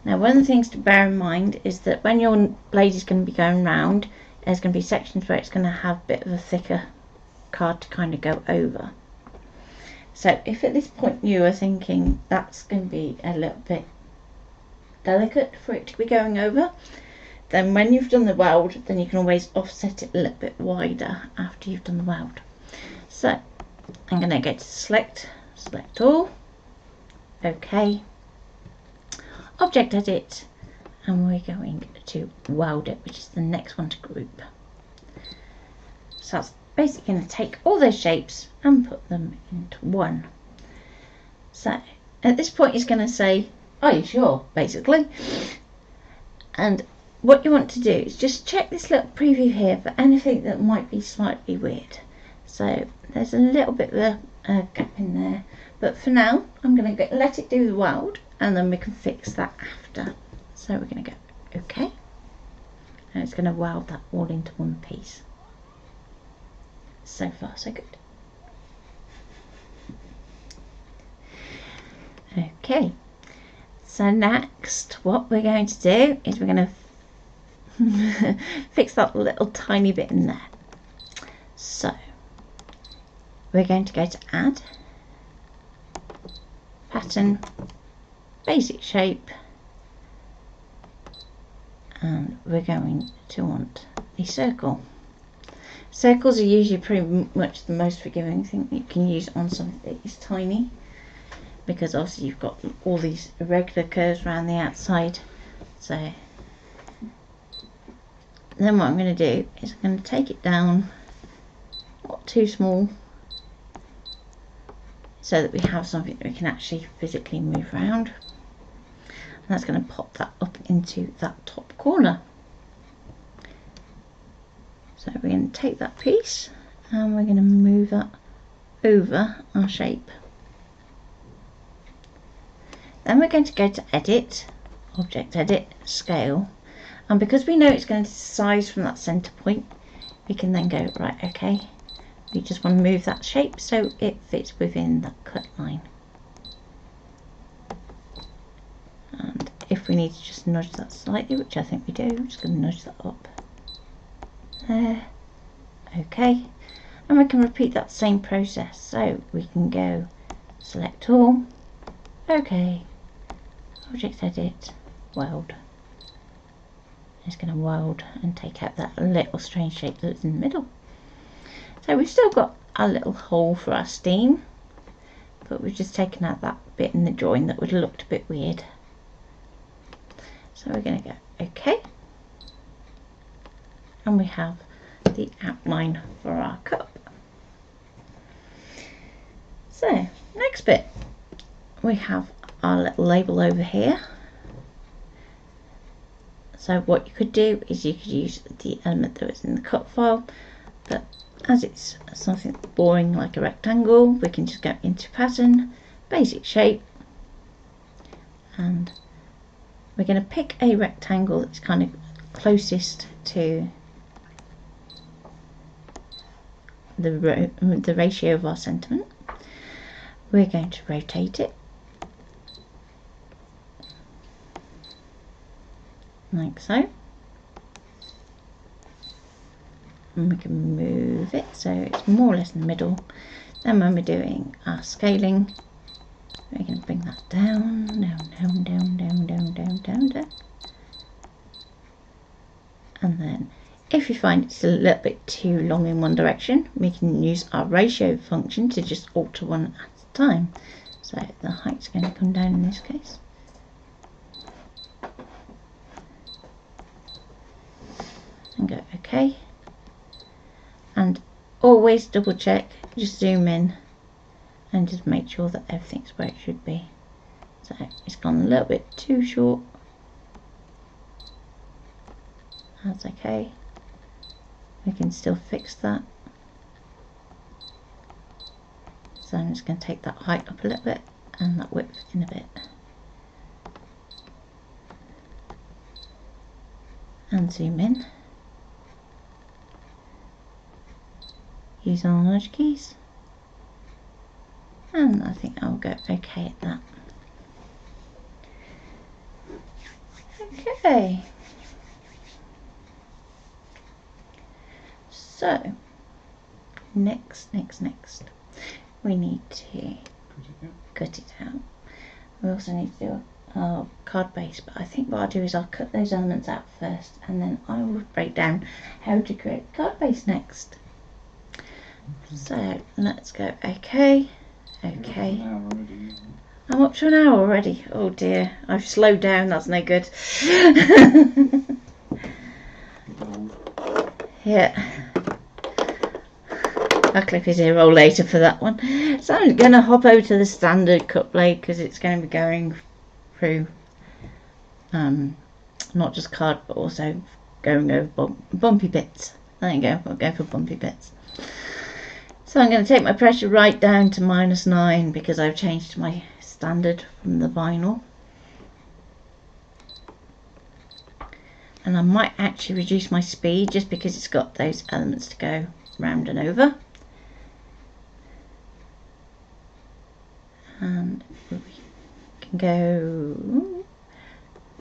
Now, one of the things to bear in mind is that when your blade is going to be going round, there's going to be sections where it's going to have a bit of a thicker card to kind of go over. So if at this point you are thinking that's going to be a little bit delicate for it to be going over, then when you've done the weld, then you can always offset it a little bit wider after you've done the weld. So I'm going to go to select all, OK, object edit, and we're going to weld it, which is the next one to group. So that's basically going to take all those shapes and put them into one. So at this point it's going to say, are you sure, basically. And what you want to do is just check this little preview here for anything that might be slightly weird. So there's a little bit of a gap in there, but for now I'm going to let it do the weld, and then we can fix that after. So we're going to go OK, and it's going to weld that all into one piece. So far so good. Okay, so next what we're going to do is we're going to fix that little tiny bit in there. So we're going to go to add, pattern, basic shape, and we're going to want a circle. Circles are usually pretty much the most forgiving thing you can use on something that is tiny, because obviously you've got all these irregular curves around the outside. So then what I'm going to do is I'm going to take it down, not too small, so that we have something that we can actually physically move around. And that's going to pop that up into that top corner. So we're going to take that piece and we're going to move that over our shape. Then we're going to go to edit, object edit, scale, and because we know it's going to size from that center point, we can then go, right, okay, we just want to move that shape so it fits within that cut line. And if we need to just nudge that slightly, which I think we do, I'm just going to nudge that up there. Okay, and we can repeat that same process. So we can go select all, okay, object edit, weld. It's going to weld and take out that little strange shape that's in the middle. So we've still got our little hole for our steam, but we've just taken out that bit in the join that would have looked a bit weird. So we're going to go OK, and we have the outline for our cup. So next bit, we have our little label over here. So what you could do is you could use the element that was in the cut file, but as it's something boring like a rectangle, we can just go into pattern, basic shape, and we're going to pick a rectangle that's kind of closest to the ratio of our sentiment. We're going to rotate it like so, and we can move it so it's more or less in the middle. Then when we're doing our scaling, we're going to bring that down, down, down, down, down, down, down, down. And then if you find it's a little bit too long in one direction, we can use our ratio function to just alter one at a time. So the height's going to come down in this case. And go OK. And always double check, just zoom in and just make sure that everything's where it should be. So it's gone a little bit too short. That's okay. We can still fix that. So I'm just going to take that height up a little bit and that width in a bit. And zoom in. Use our large keys. And I think I'll go okay at that. Okay. So, next, we need to cut it out. We also need to do our card base, but I think what I'll do is I'll cut those elements out first, and then I will break down how to create a card base next. So, let's go okay. I'm up to an hour already. Oh dear, I've slowed down, that's no good. Yeah. I'll clip his ear roll later for that one. So I'm going to hop over to the standard cut blade because it's going to be going through not just card but also going over bumpy bits. There you go, I'll go for bumpy bits. So I'm going to take my pressure right down to -9 because I've changed my standard from the vinyl. And I might actually reduce my speed just because it's got those elements to go round and over. And we can go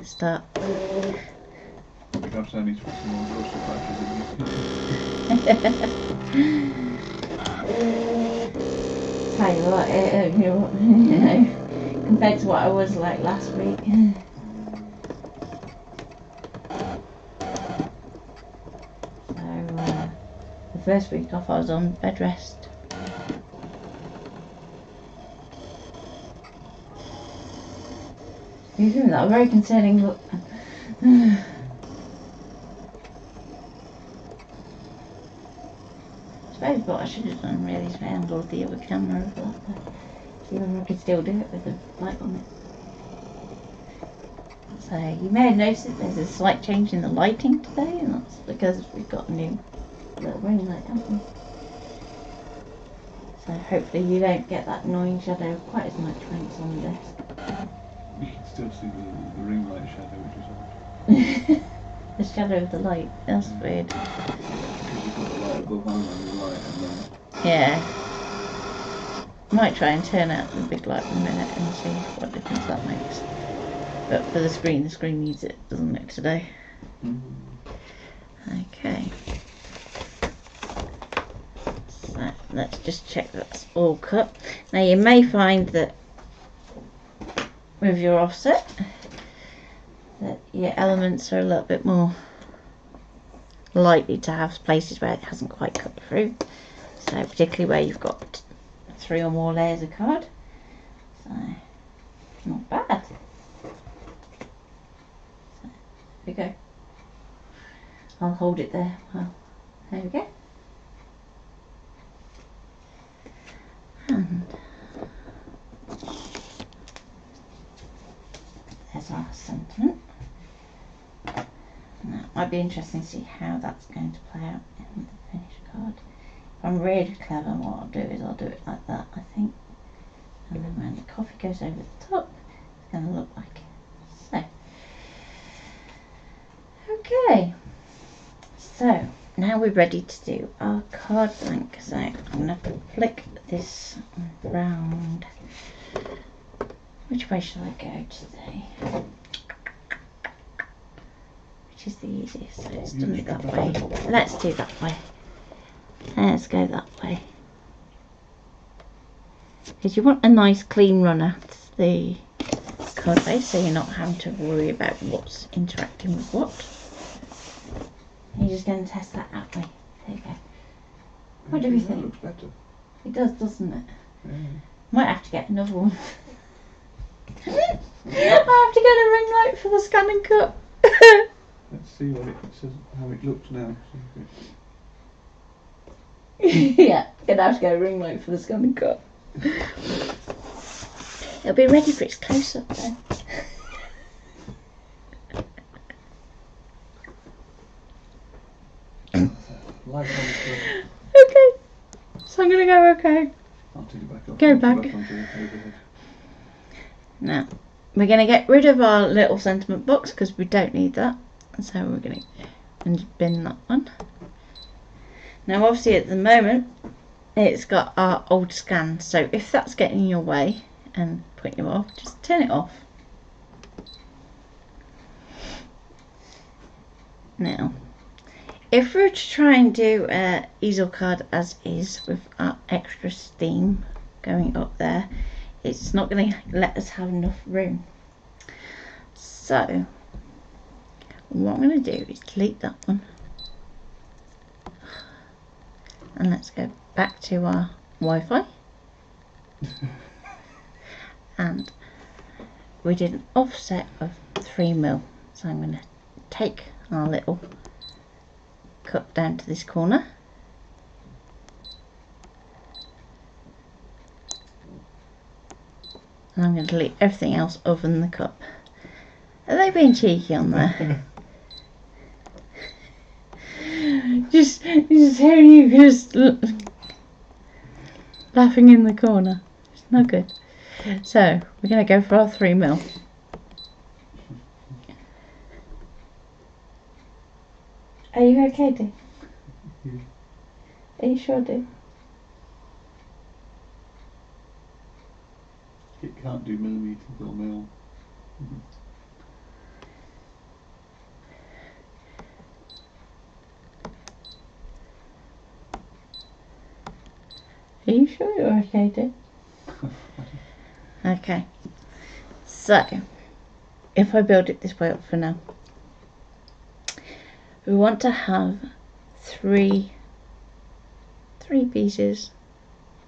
start. Perhaps I need to put some more roasted patches in. Tell you what, you know, compared to what I was like last week. So the first week off I was on bed rest. Isn't that a very concerning look? I suppose what I should have done really is handled the other camera over that, see whether I could still do it with the light on it. So you may have noticed that there's a slight change in the lighting today, and that's because we've got a new little ring light, haven't we? So hopefully you don't get that annoying shadow quite as much when it's on the desk. You can still see the ring light shadow, which is odd. The shadow of the light, that's weird. Because you've got the light above and the light and then... Yeah. Might try and turn out the big light in a minute and see what difference that makes. But for the screen needs it, doesn't it, today? Okay. So let's just check that's all cut. Now you may find that with your offset that your elements are a little bit more likely to have places where it hasn't quite cut through. So particularly where you've got 3 or more layers of card. So not bad. So there we go. I'll hold it there. Well, there we go. And there's our sentiment. Now it might be interesting to see how that's going to play out in the finished card. If I'm really clever, what I'll do is I'll do it like that, I think. And then when the coffee goes over the top, it's going to look like so. Okay. So now we're ready to do our card blank. So I'm going to flick this round. Which way shall I go today? Which is the easiest? So it's done it that way. Let's do that way. Let's go that way. Because you want a nice clean run at the card base, so you're not having to worry about what's interacting with what. You're just going to test that out way. There you go. What do we think? That looks better. It does, doesn't it? Yeah. Might have to get another one. I have to get a ring light for the ScanNCut. Let's see what it says, how it looks now. Yeah, gonna have to get a ring light for the ScanNCut. It'll be ready for its close-up then. Okay, so I'm gonna go okay. I'll take it back off. Go back. Now, we're gonna get rid of our little sentiment box because we don't need that. So we're gonna bin that one. Now obviously at the moment it's got our old scan, so if that's getting in your way and putting you off, just turn it off. Now, if we were to try and do an easel card as is with our extra steam going up there, it's not going to let us have enough room. So what I'm going to do is delete that one, and let's go back to our Wi-Fi. And we did an offset of 3mm, so I'm going to take our little cut down to this corner, and I'm going to delete everything else other than the cup. Are they being cheeky on there? just hearing you just laughing in the corner. It's not good. So we're going to go for our 3mm. Are you okay, dear? Yeah. Are you sure, dear? It can't do millimetres or mil. Are you sure you're okay, dear? Okay. So, if I build it this way up for now, we want to have three pieces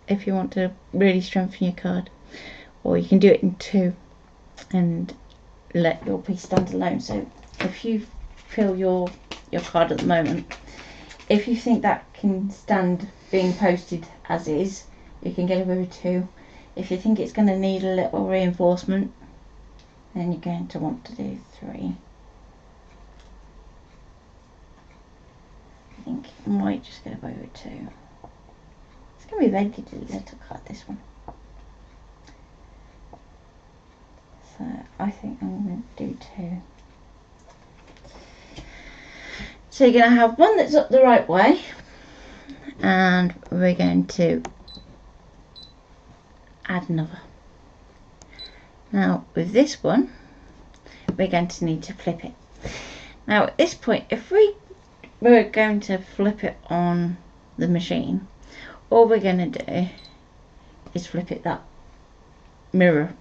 if you want to really strengthen your card, or you can do it in two and let your piece stand alone. So if you feel your card at the moment, if you think that can stand being posted as is, you can get away with two. If you think it's going to need a little reinforcement, then you're going to want to do three. I think I might just get away with two. It's going to be relatively little card, this one. So I think I'm going to do two. So you're going to have one that's up the right way, and we're going to add another. Now with this one, we're going to need to flip it. Now at this point, if we were going to flip it on the machine, all we're going to do is flip it that mirror,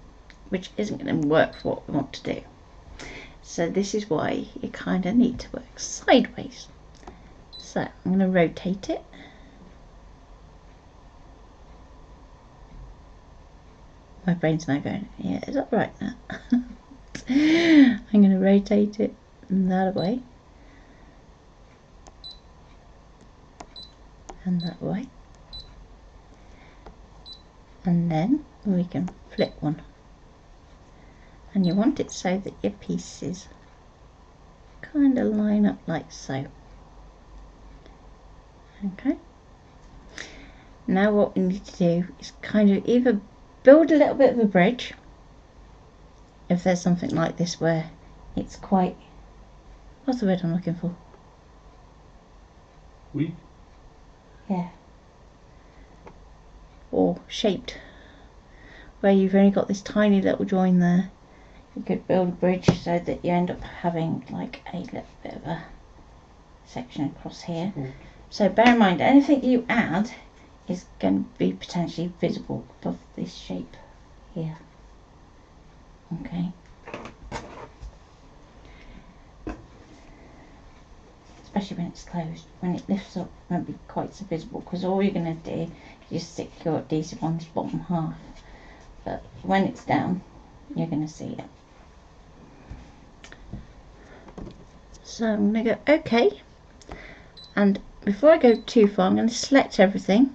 which isn't going to work for what we want to do. So this is why you kind of need to work sideways. So I'm going to rotate it. My brain's now going, yeah, is that right now? I'm going to rotate it that way. And that way. And then we can flip one. And you want it so that your pieces kind of line up like so. Okay. Now what we need to do is kind of either build a little bit of a bridge, if there's something like this where it's quite, what's the word I'm looking for? Weak? Yeah. Or shaped, where you've only got this tiny little join there. You could build a bridge so that you end up having like a little bit of a section across here. So bear in mind, anything you add is going to be potentially visible above this shape here. Okay. Especially when it's closed. When it lifts up, it won't be quite so visible, because all you're going to do is just stick your adhesive on this bottom half. But when it's down, you're going to see it. So I'm going to go OK, and before I go too far, I'm going to select everything.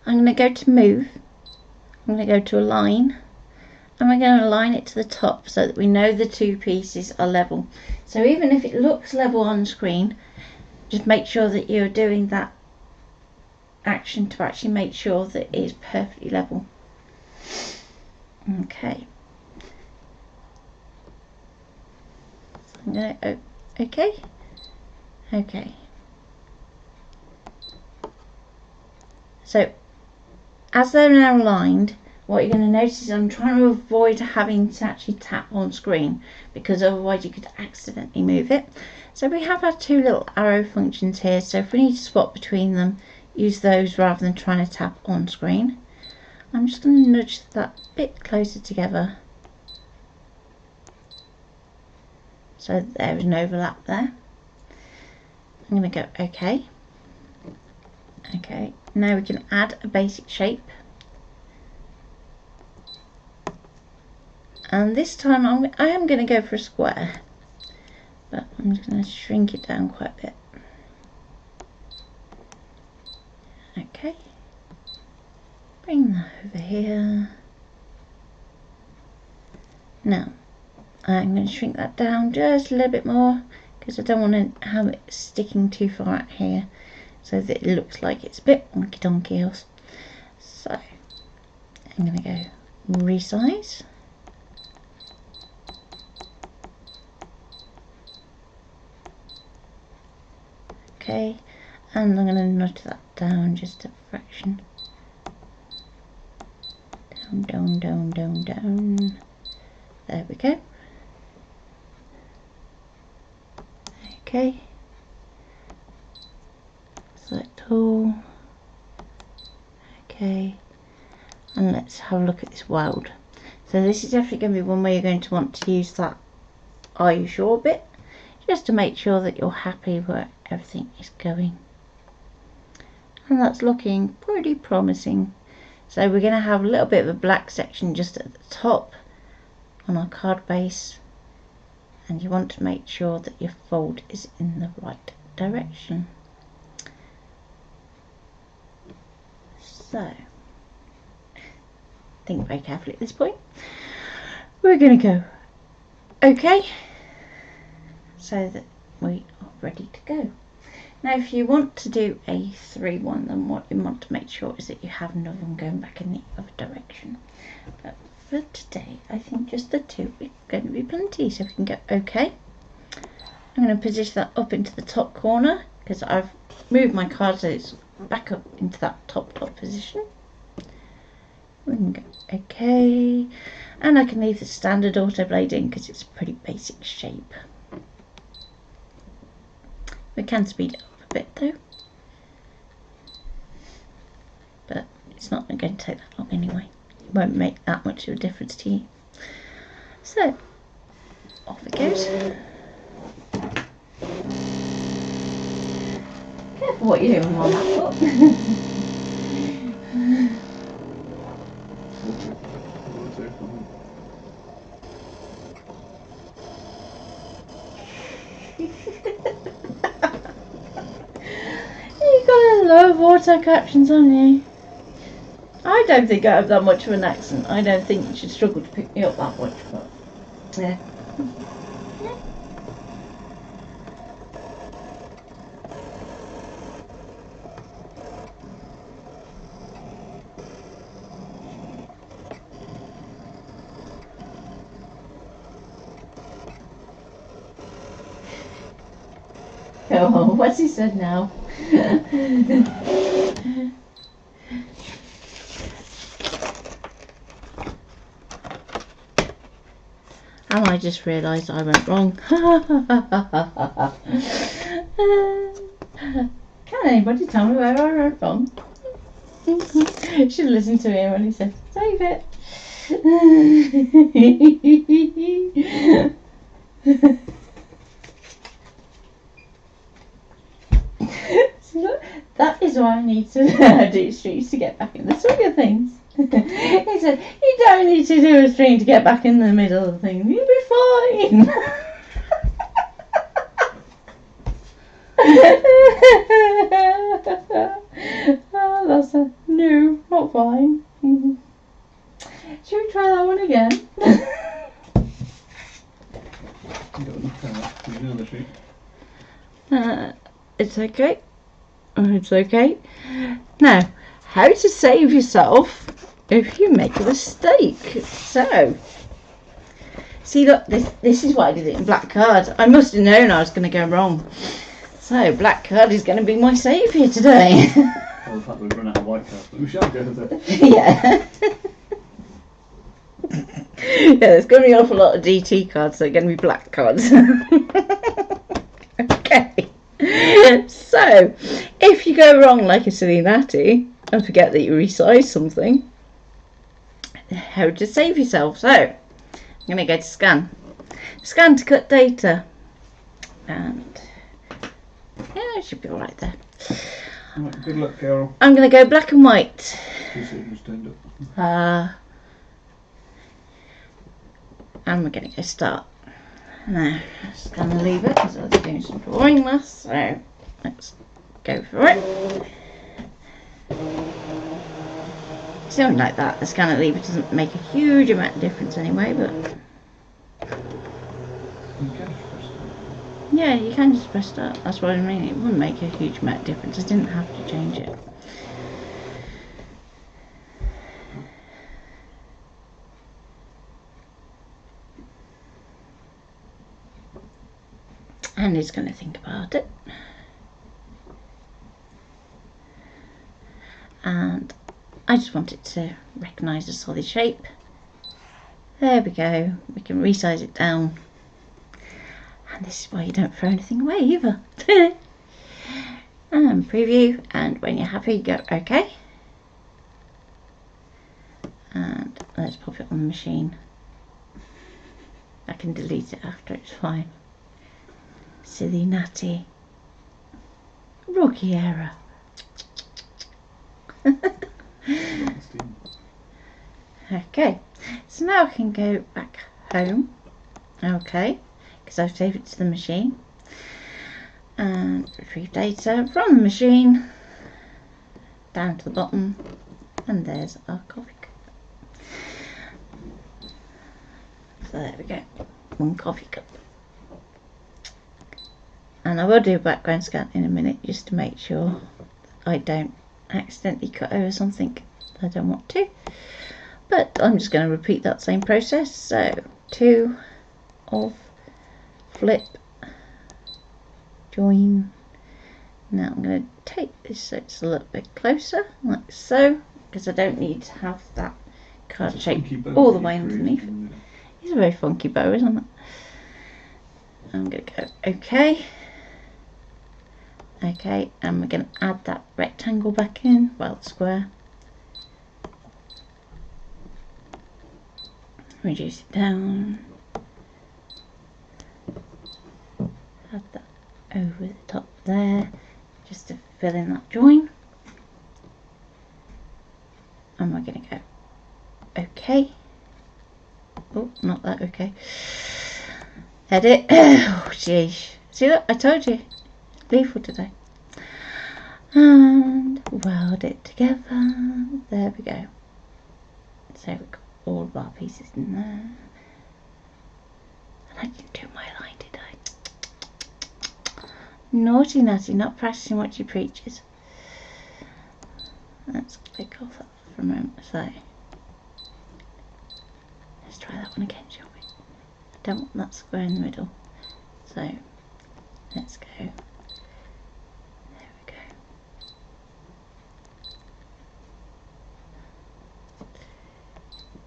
I'm going to go to move. I'm going to go to align. And we're going to align it to the top so that we know the two pieces are level. So even if it looks level on screen, just make sure that you're doing that action to actually make sure that it is perfectly level. Okay. So I'm going to, okay. So as they're now aligned, what you're going to notice is I'm trying to avoid having to actually tap on screen, because otherwise you could accidentally move it. So we have our two little arrow functions here, so if we need to swap between them, use those rather than trying to tap on screen. I'm just going to nudge that a bit closer together so that there is an overlap there. I'm going to go OK. Okay, now we can add a basic shape. And this time I am going to go for a square, but I'm just going to shrink it down quite a bit. Okay, bring that over here. Now I'm going to shrink that down just a little bit more, because I don't want to have it sticking too far out here so that it looks like it's a bit wonky donkey else. So I'm going to go resize. Okay, and I'm going to nudge that down just a fraction. Down, down, down, down, down. There we go. Okay. Select all. Okay. And let's have a look at this world. So this is definitely going to be one where you're going to want to use that "Are you sure?" bit, just to make sure that you're happy where everything is going. And that's looking pretty promising. So we're going to have a little bit of a black section just at the top on our card base, and you want to make sure that your fold is in the right direction. So think very carefully at this point. We're going to go OK, so that we are ready to go. Now if you want to do a 3-1, then what you want to make sure is that you have another one going back in the other direction. But for today, I think just the two is going to be plenty. So we can go OK. I'm going to position that up into the top corner, because I've moved my card so it's back up into that top position. We can go OK, and I can leave the standard auto blade in because it's a pretty basic shape. We can speed it up a bit though, but it's not going to take that long anyway. It won't make that much of a difference to you. So off it goes. Careful what you're doing on that foot. You've got a lot of auto captions on you. I don't think I have that much of an accent. I don't think you should struggle to pick me up that much, but yeah. Oh, what's he said now? And I just realised I went wrong. Can anybody tell me where I went wrong? Should have listened to him when he said, save it. So that is why I need to do streets to get back in the swing of things. He said, you don't need to do a string to get back in the middle of the thing. You'll be fine. Oh, that's a no, not fine. Should we try that one again? It's okay. It's okay. Now, how to save yourself if you make a mistake. So, see, look, this is why I did it in black card. I must have known I was going to go wrong. So, black card is going to be my saviour today. Well, the fact that we've run out of white cards, but we shall go there. Yeah. Yeah, there's going to be an awful lot of DT cards, so they're going to be black cards. Okay. So, if you go wrong like a silly Natty and forget that you resized something, how to save yourself? So, I'm going to go to scan. Scan to cut data. And, yeah, it should be alright there. Right, good luck, Carol. I'm going to go black and white. And we're going to go start. Now, just going to leave it because I was doing some drawing last, so let's go for it. Something like that. The scanner lever doesn't make a huge amount of difference anyway, but yeah, you can just press start. That's what I mean. It wouldn't make a huge amount of difference. I didn't have to change it. And he's going to think about it. And I just want it to recognise a solid shape. There we go. We can resize it down. And this is why you don't throw anything away either. And preview, and when you're happy, go OK. And let's pop it on the machine. I can delete it after, it's fine. Silly Natty. Rookie error. Okay, so now I can go back home. Okay, because I've saved it to the machine. And retrieve data from the machine down to the bottom. And there's our coffee cup. So there we go. One coffee cup. And I will do a background scan in a minute just to make sure I don't accidentally cut over something I don't want to. But I'm just going to repeat that same process. So 2 of flip, join. Now I'm going to take this so it's a little bit closer, like so, because I don't need to have that card shape all the way underneath. It's a very funky bow, isn't it? I'm going to go OK. Okay, and we're going to add that rectangle back in, well, square. Reduce it down. Add that over the top there, just to fill in that join. And we're going to go OK. Oh, not that OK. Edit. Oh, jeez. See that? I told you. Lethal today. And weld it together. There we go. So we've got all of our pieces in there. And I didn't do my line, did I? Naughty Natty, not practicing what she preaches. Let's click off that for a moment. So let's try that one again, shall we? I don't want that square in the middle. So let's go.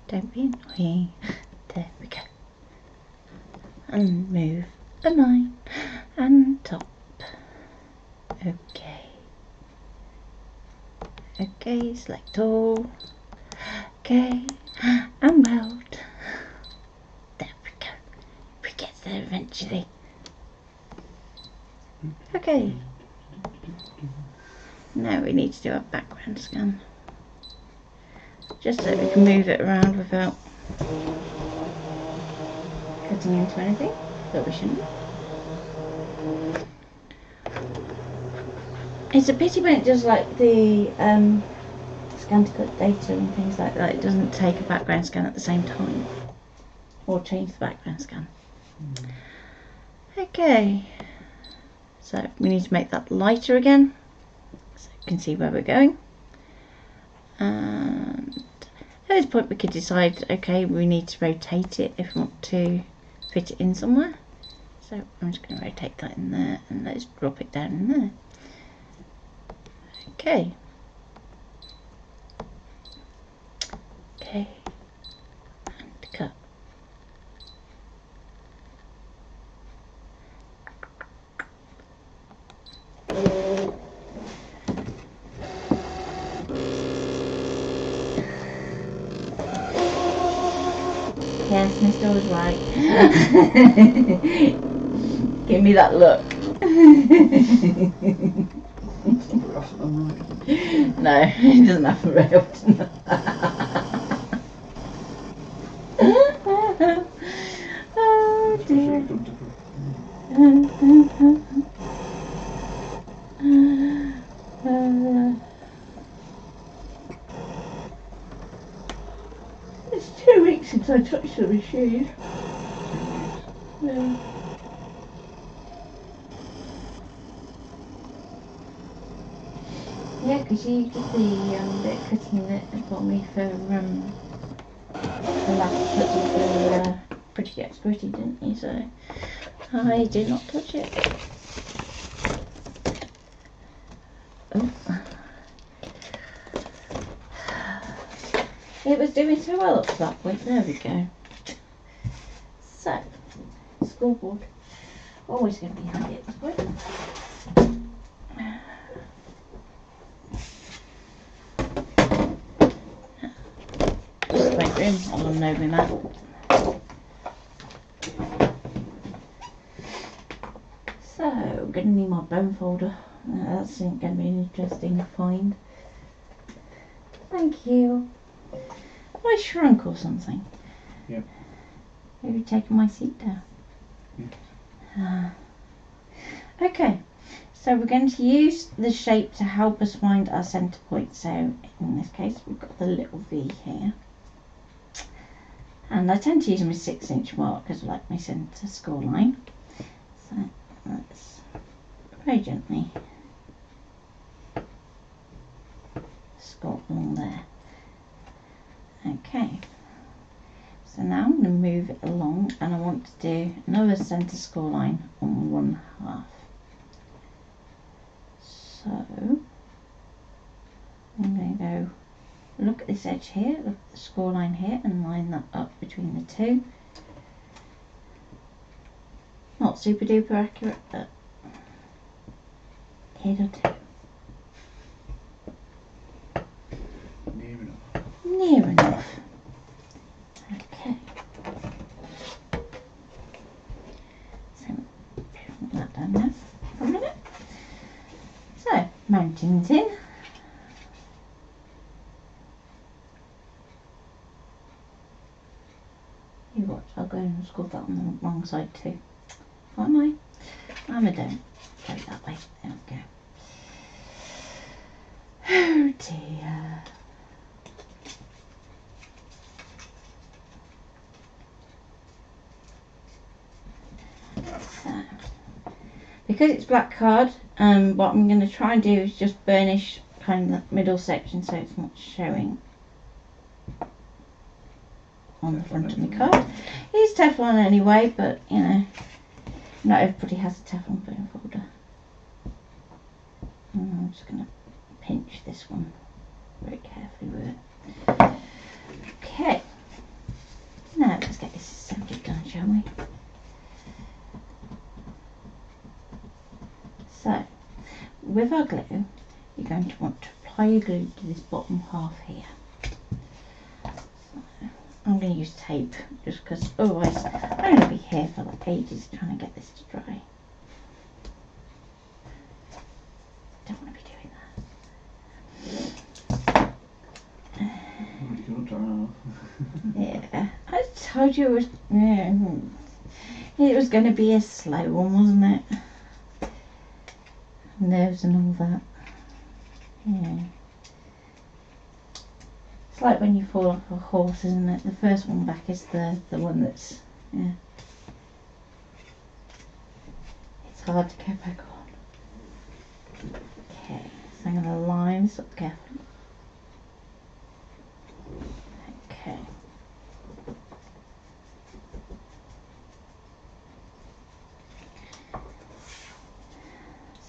Don't be annoying. There we go. And move a line and top. Okay. Okay, select all. Okay, and weld. There we go. We get there eventually. Okay. Now we need to do a background scan. Just so we can move it around without cutting into anything, but we shouldn't. It's a pity when it does like the ScanNCut data and things like that. It doesn't take a background scan at the same time, or change the background scan. Okay, so we need to make that lighter again, so you can see where we're going. And at this point we could decide, okay, we need to rotate it if we want to fit it in somewhere. So I'm just going to rotate that in there, and let's drop it down in there. Okay. Okay. And cut. Yes, Mr. was right. Give me that look. No, he doesn't have a rail. Oh dear. It's 2 weeks since I touched the machine. Yeah. Yeah, because you did the bit of cutting that for me for the last cut of the Pretty Gets Gritty, didn't you? So I did not touch it. Oh. It was doing so well up to that point. There we go. So, scoreboard. Always going to be handy at this point. Just make room. I'll unload my mat. So, I'm going to need my bone folder. That's going to be an interesting find. Thank you. Have I shrunk or something? Yep. Have you taken my seat down? Yes. Okay, so we're going to use the shape to help us find our centre point. So in this case we've got the little V here. And I tend to use my 6-inch markers like my centre score line. So let's very gently score along there. Okay, so now I'm going to move it along, and I want to do another centre score line on 1/2. So I'm going to go look at this edge here, look at the score line here, and line that up between the two. Not super duper accurate, but it'll do. Near enough. Near enough. Okay. So put that down now for a minute. So mounting's in. You watch, I'll go and score that on the wrong side too. Am I? I don't. Go that way. There we go. Oh dear. So, because it's black card, what I'm going to try and do is just burnish kind of the middle section so it's not showing on the front of my card. It's Teflon anyway, but you know, not everybody has a Teflon bone folder. And I'm just going to pinch this one very carefully with it. Okay, now let's get this assembly done, shall we? So, with our glue, you're going to want to apply your glue to this bottom half here. So, I'm going to use tape just because otherwise I'm going to be here for like ages trying to get this to dry. Don't want to be doing that. Yeah, I told you it was going to be a slow one, wasn't it? Nerves and all that. Yeah. It's like when you fall off a horse, isn't it? The first one back is the one that's, yeah. It's hard to get back on. Okay, so I'm going to line this up carefully. Okay.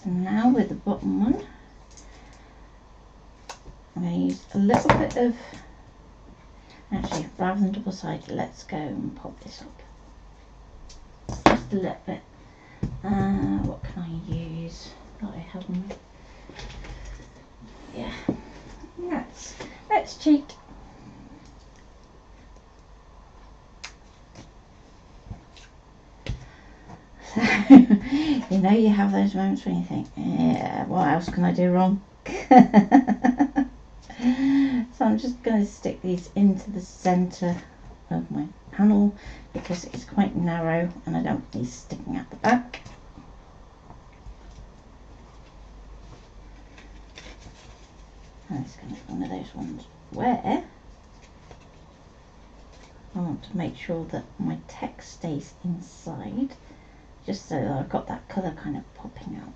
So now with the bottom one, I'm going to use a little bit of, actually rather than double sided, let's go and pop this up. Just a little bit. What can I use that I haven't? Yeah, let's cheat. So, you know, you have those moments when you think, yeah, what else can I do wrong? So I'm just going to stick these into the centre of my panel because it's quite narrow and I don't want these sticking out the back. And it's going to be one of those ones where I want to make sure that my text stays inside, just so that I've got that colour kind of popping out.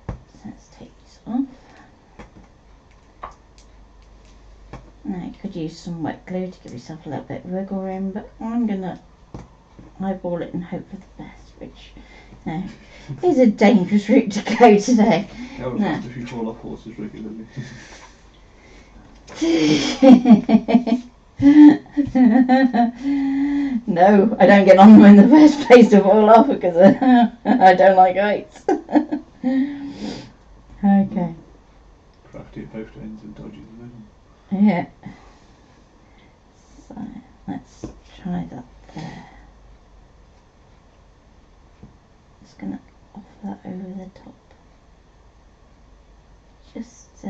So let's take these off. Now you could use some wet glue to give yourself a little bit of wiggle room, but I'm going to eyeball it and hope for the best, which is a dangerous route to go today. How would if you fall off horses regularly? No, I don't get on them in the first place to fall off because I don't like heights. Okay. Crafty at both ends and dodgy the middle. Yeah. So let's try that there. Just gonna off that over the top. Just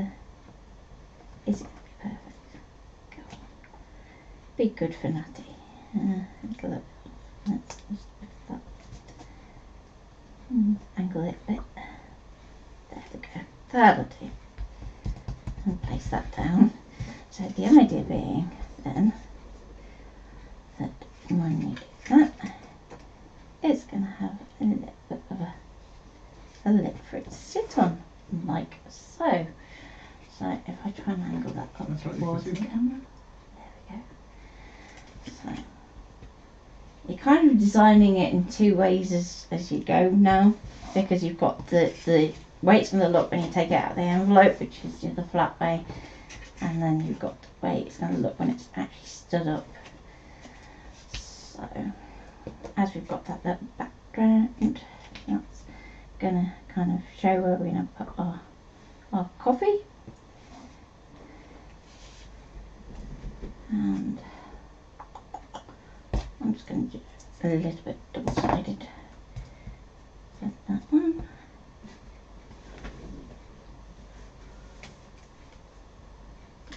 is it gonna be perfect? Go on. Be good for Natty. Let's look. Let's just lift that. Angle it a bit. There we go. That'll do. And place that down. So the idea being then that when you do that, it's going to have a little bit of a lid for it to sit on, like so. So if I try and angle that up towards the camera, there we go. So you're kind of designing it in two ways as you go now, because you've got the way it's going to look when you take it out of the envelope, which is the flat way, and then you've got the way it's going to look when it's actually stood up. So as we've got that little background, that's going to kind of show where we're going to put our coffee. And I'm just going to do a little bit double-sided with that one.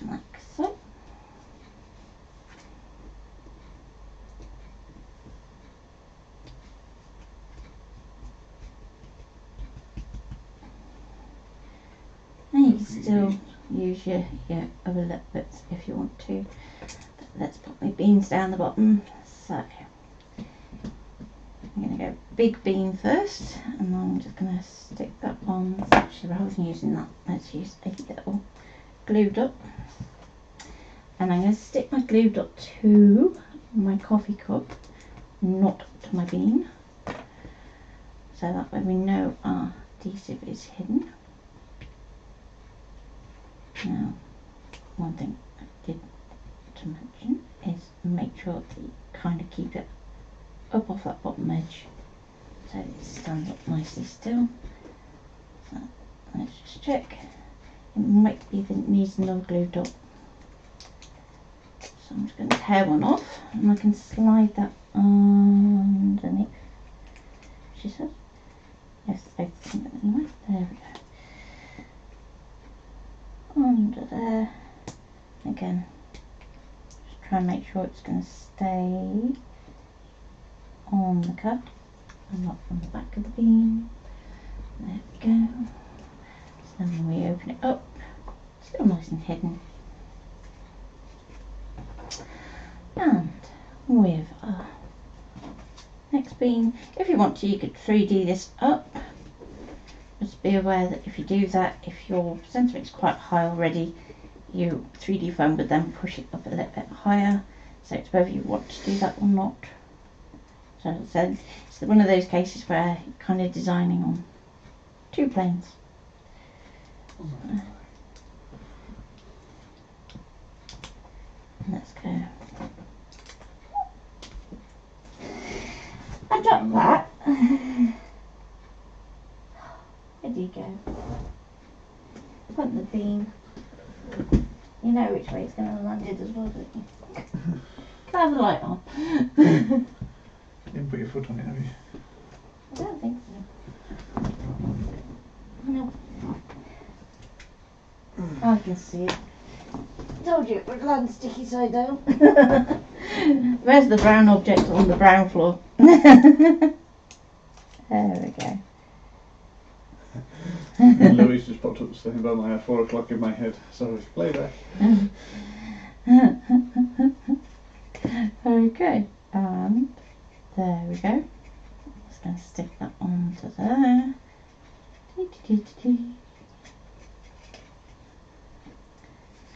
Like so. And you can still use your other little bits if you want to. But let's put my beans down the bottom. So I'm going to go big bean first, and I'm just going to stick that on. Actually, rather than using that, let's use a little glue dot. And I'm going to stick my glue dot to my coffee cup, not to my bean, so that way we know our adhesive is hidden. Now, one thing I did to mention is make sure that you kind of keep it up off that bottom edge so it stands up nicely still. So let's just check. It might be that it needs another glue dot. So I'm just going to tear one off and I can slide that underneath. She says. Yes, anyway. There we go. Under there. Again, just try and make sure it's going to stay on the cut and not on the back of the bean. There we go. So and we open it up, still nice and hidden. And with our next being, if you want to, you could 3D this up. Just be aware that if you do that, if your sentiment is quite high already, your 3D foam would then push it up a little bit higher. So it's whether you want to do that or not. So it's one of those cases where you're kind of designing on two planes. Let's go. I dropped that. Where do you go? Put the beam. You know which way it's going to land it as well, don't you? Can I have the light on? You didn't put your foot on it, have you? I don't think so. No. I can see it. Told you it would land sticky side down. Where's the brown object on the brown floor? There we go. And Louise just popped up saying about my 4 o'clock in my head. Sorry, playback. Okay, and there we go. Just going to stick that onto there.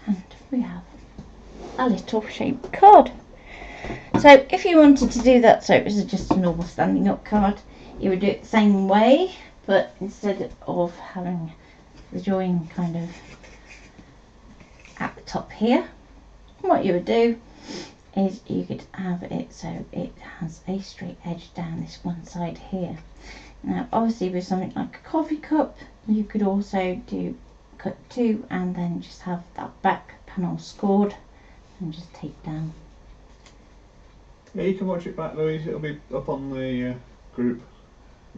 And we have a little shaped card. So if you wanted to do that, so it was just a normal standing up card, you would do it the same way, but instead of having the join kind of at the top here, what you would do is you could have it so it has a straight edge down this one side here. Now obviously with something like a coffee cup, you could also do cut 2 and then just have that back panel scored and just tape down. Yeah, you can watch it back, Louise. It'll be up on the group.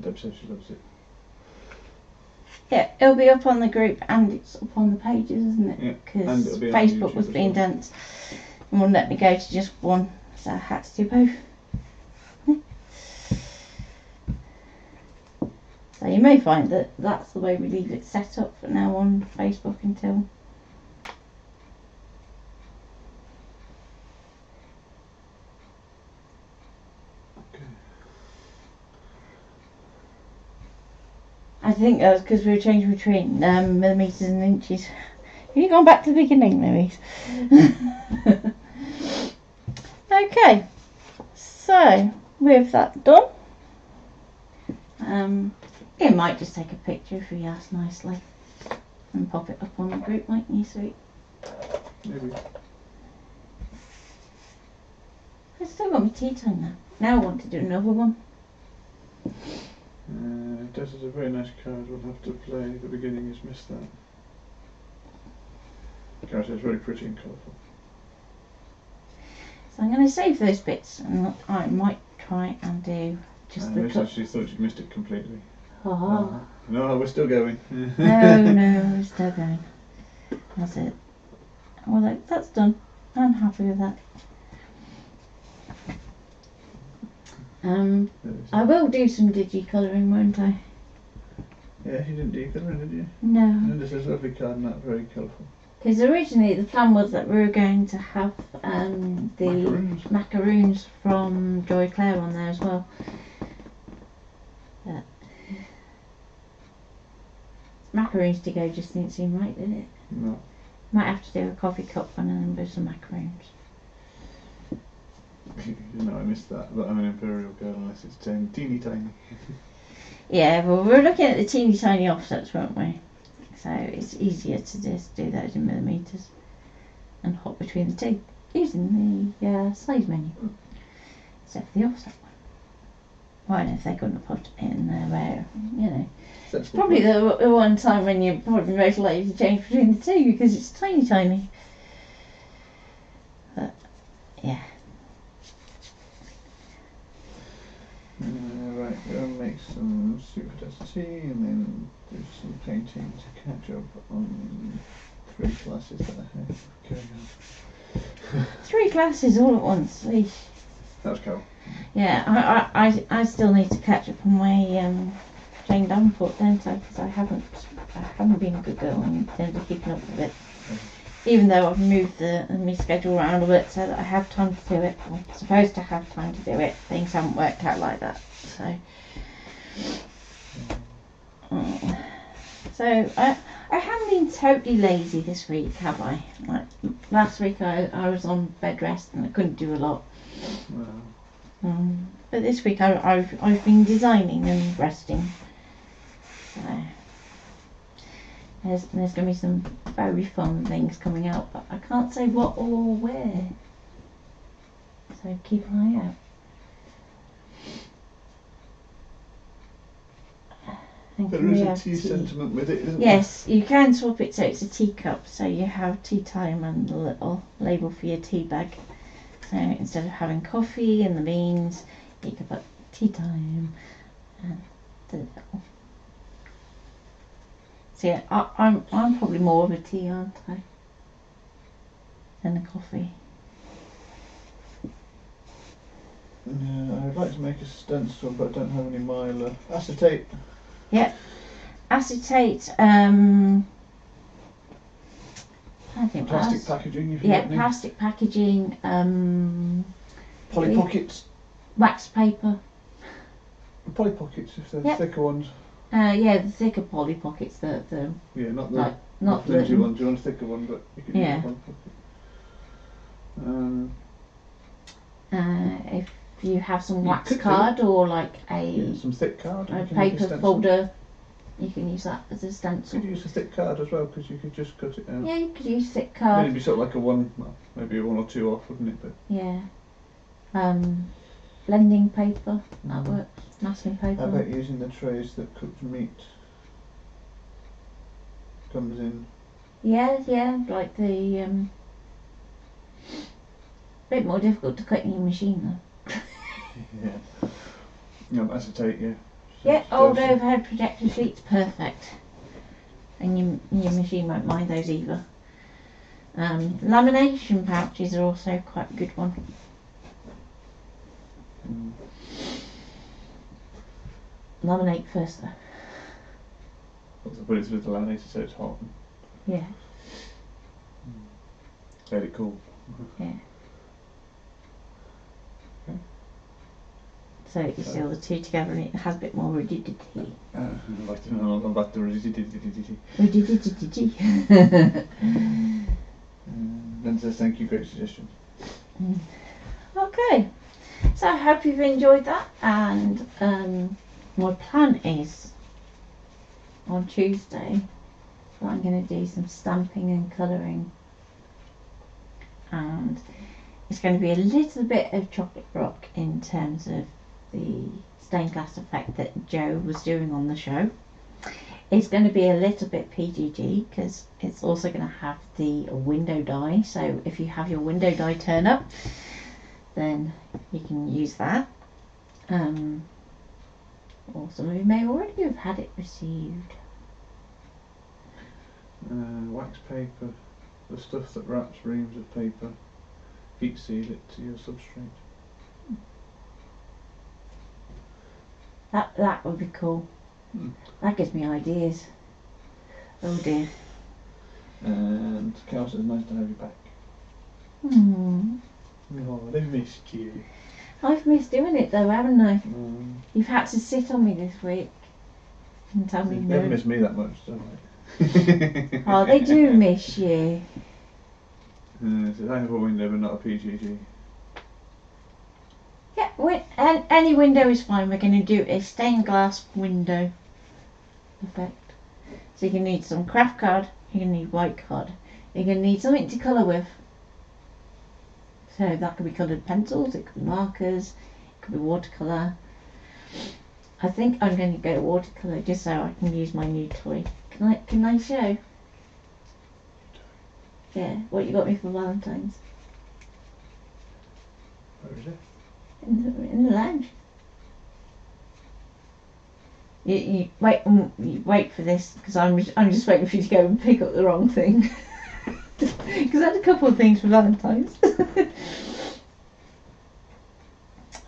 Deb says she loves it. Yeah, it'll be up on the group and it's up on the pages, isn't it? Yeah, because Facebook was being dense and wouldn't let me go to just one, so I had to do both. So you may find that that's the way we leave it set up for now on Facebook until I think that was because we were changing between millimetres and inches. Have you gone back to the beginning, Louise? Okay, so with that done, you might just take a picture if you ask nicely and pop it up on the group, mightn't you, sweet? Maybe. I've still got my tea time now. Now I want to do another one. This is a very nice card. We'll have to play. The beginning has missed that. Gosh, it's very pretty and colourful. So I'm going to save those bits and I might try and do just the Miss cut. actually thought you'd missed it completely. Oh. No, we're still going. No, we're still going. That's it. Well, that's done. I'm happy with that. I will do some digi-colouring, won't I? Yeah, you didn't decolour it, did you? No. And this is a lovely card and that very colourful. Because originally the plan was that we were going to have the macaroons from Joy Claire on there as well. But macaroons to go just didn't seem right, did it? No. Might have to do a coffee cup one and then with some macaroons. You know, I missed that, but I'm an Imperial girl unless it's teeny tiny. Yeah, well, we're looking at the teeny tiny offsets, weren't we? So it's easier to just do those in millimetres and hop between the two using the size menu. Except for the offset one. Well, I don't know if they're going to put it in there where, you know. It's probably the one time when you're probably most likely to change between the two because it's tiny. But, yeah. Right, we'll make some super test tea and then do some painting to catch up on 3 classes that I have going on. 3 classes all at once, leash. That was Carol. Yeah, I still need to catch up on my Jane Davenport, don't I? Because I haven't haven't been a good girl in terms of keeping up with it. Even though I've moved my schedule around a bit so that I have time to do it. I'm supposed to have time to do it. Things haven't worked out like that. So I haven't been totally lazy this week, have I? Like, last week I was on bed rest and I couldn't do a lot. Well. But this week I've been designing and resting. So there's going to be some very fun things coming out, but I can't say what or where. So keep an eye out. There is a tea sentiment with it, isn't there? Yes, you can swap it so it's a teacup, so you have tea time and the little label for your tea bag. So instead of having coffee and the beans, you can put tea time and the little. So yeah, I'm probably more of a tea, aren't I, than a coffee. Yeah, I'd like to make a stencil, but I don't have any mylar. Acetate. Yep. Acetate. I think Plastic packaging. If you yeah, plastic packaging. Polly pockets. Wax paper. Polly pockets, if they're Yep. thicker ones. Yeah, the thicker Polly pockets. The Yeah, not the like, not the flimsy ones. You want a thicker one, but you can Yeah. use a Polly pocket. if you have some You wax could do. card or like a Some thick card. a you can make paper stencil. folder, you can use that as a You stencil. could use a thick card as well, because you could just cut it out. Yeah, you could use thick Then card. it'd be sort of like a one, well, maybe a 1 or 2 off, wouldn't it? But Yeah. Blending paper, that works. Masking paper. how about using the trays that cooked meat comes in? Yeah, like the bit more difficult to cut in your machine though. Yeah. No, acetate, yeah. Yeah, So old it's overhead projector sheets, perfect. And your machine won't mind those either. Lamination pouches are also quite a good one. Laminate first though. Also put it through the laminator so it's hot. Yeah. Let it cool. Yeah. So you seal the two together and it has a bit more rigidity. Back to rigidity. Rigidity. Then says thank you, great suggestion. Okay. So I hope you've enjoyed that, and my plan is on Tuesday that I'm going to do some stamping and colouring, and it's going to be a little bit of chocolate rock in terms of the stained glass effect that Joe was doing on the show. It's going to be a little bit PGG because it's also going to have the window die, so if you have your window die turn up, then you can use that. Or some of you may already have had it received. Wax paper, the stuff that wraps reams of paper, heat seal it to your substrate. That would be cool. That gives me ideas. Oh dear. And Cal says nice to have you back. Oh, they've missed you. I've missed doing it though, haven't I? You've had to sit on me this week and tell me They no. never miss me that much, don't they? Oh, they do miss you. Says I have a window but not a PGG. Yeah, any window is fine. We're going to do a stained glass window effect. So you're going to need some craft card, you're going to need white card, you're going to need something to colour with. So that could be coloured pencils, it could be markers, it could be watercolour. I think I'm going to go watercolour just so I can use my new toy. Can I show? Yeah, what you got me for Valentine's. Where is it? In the lounge. You wait for this because I'm just waiting for you to go and pick up the wrong thing. Because I had a couple of things for Valentine's.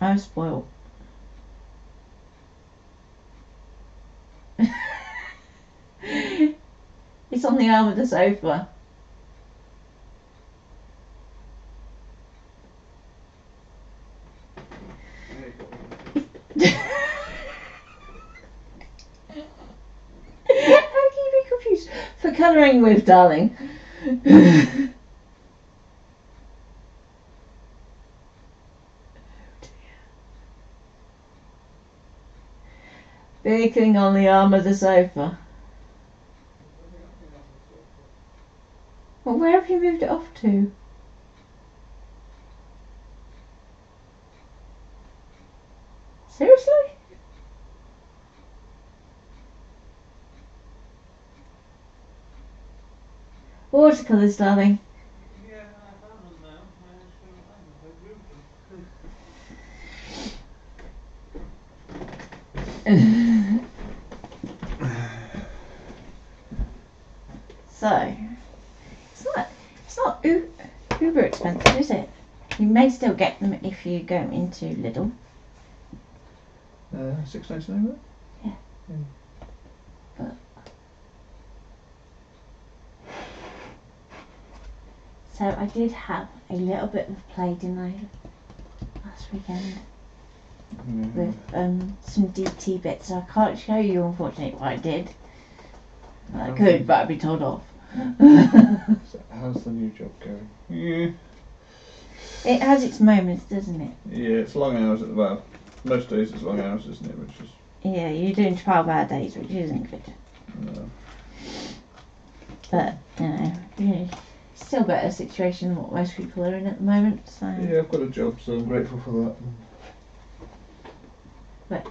I was spoiled. It's on the arm of the sofa. How can you be confused? For colouring with, darling. Big thing on the arm of the sofa. Well, where have you moved it off to? Seriously? Watercolours, darling. Yeah, I found them now. So, it's not uber expensive, is it? You may still get them if you go into Lidl. $6.99, right? Yeah. But so I did have a little bit of play, didn't I, last weekend with some DT bits. So I can't show you, unfortunately, what I did. I could, but I'd be told off. So how's the new job going? Yeah. It has its moments, doesn't it? Yeah, it's long hours at well. Most days it's long hours, isn't it? Which is Yeah, you're doing 12-hour days, which isn't good. no. But, you know, yeah, still better situation than what most people are in at the moment. So Yeah, I've got a job, so I'm grateful for that. But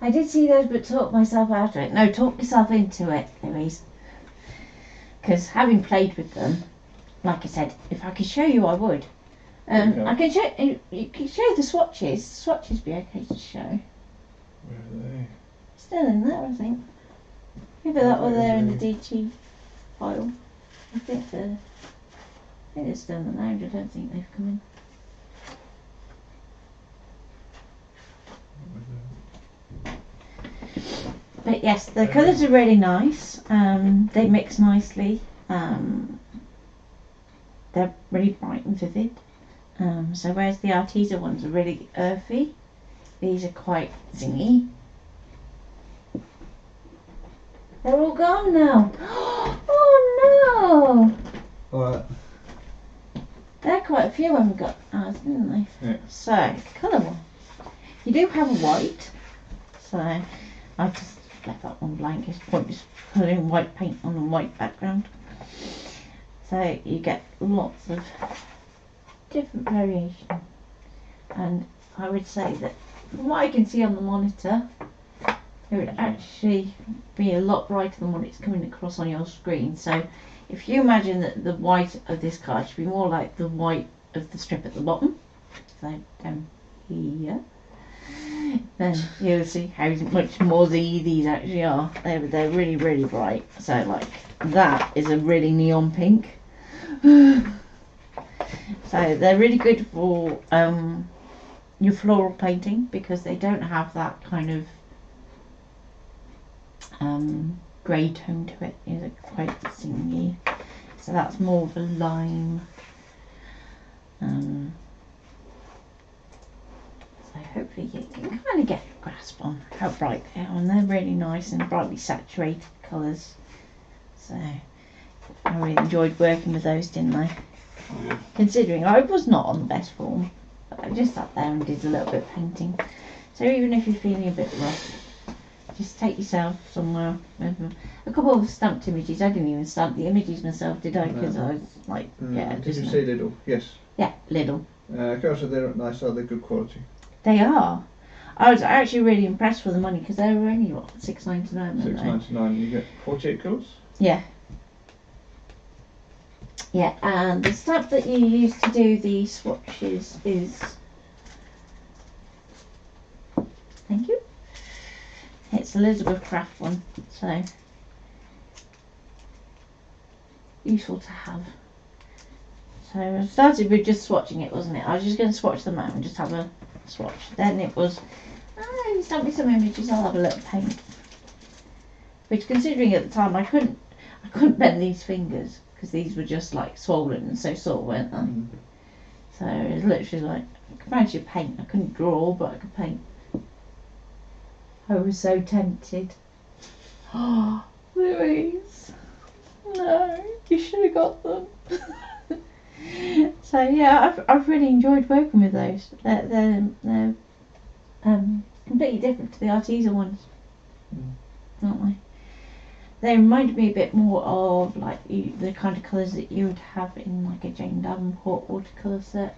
I did see those, but talked myself out of it. No, talk myself into it, Louise. Because having played with them, like I said, if I could show you, I would. Okay. I can show you can show the swatches. The swatches be okay to show. Where are they? Still in there, I think. Maybe that was there in the DT file. I think they're still in the lounge. I don't think they've come in. But yes, the colours are really nice. They mix nicely. They're really bright and vivid. So whereas the Arteza ones are really earthy, these are quite zingy. They're all gone now. Oh no! Alright. There are quite a few haven't got ours, didn't they? Yeah. So, colour one. You do have a white, so I just left that one blank. It's pointless putting white paint on a white background. So you get lots of different variation, and I would say that from what I can see on the monitor, it would actually be a lot brighter than what it's coming across on your screen. So if you imagine that the white of this card should be more like the white of the strip at the bottom, so down here, then you'll see how much more these actually are. They're really, really bright. So like that is a really neon pink. So they're really good for your floral painting because they don't have that kind of grey tone to it. It's quite zingy. So that's more of a lime. So hopefully you can kind of get a grasp on how bright they are, and they're really nice and brightly saturated colours. So I really enjoyed working with those, didn't I? Yeah. Considering I was not on the best form, but I just sat there and did a little bit of painting. So even if you're feeling a bit rough, just take yourself somewhere with a couple of stamped images. I didn't even stamp the images myself, did I? Because I was like, yeah. Did you say Lidl? Yes. Yeah, Lidl. Gosh, they're nice. Are they good quality? They are. I was actually really impressed with the money because they were only what, $6.99. $6.99. You get 48 colours. Yeah. Yeah, and the stamp that you use to do the swatches is, thank you, it's Elizabeth Craft one, so useful to have. So I started with just swatching it, wasn't it? I was just going to swatch them out and just have a swatch. Then it was, oh, stamp me some images, I'll have a little paint. Which, considering at the time I couldn't bend these fingers because these were just like swollen and so sore, weren't they? Mm. So it was literally like, I could manage to paint. I couldn't draw, but I could paint. I was so tempted. Oh, Louise, no, you should have got them. So yeah, I've really enjoyed working with those. They're completely different to the artisan ones, aren't they? They reminded me a bit more of like the kind of colours that you would have in like a Jane Davenport watercolour set.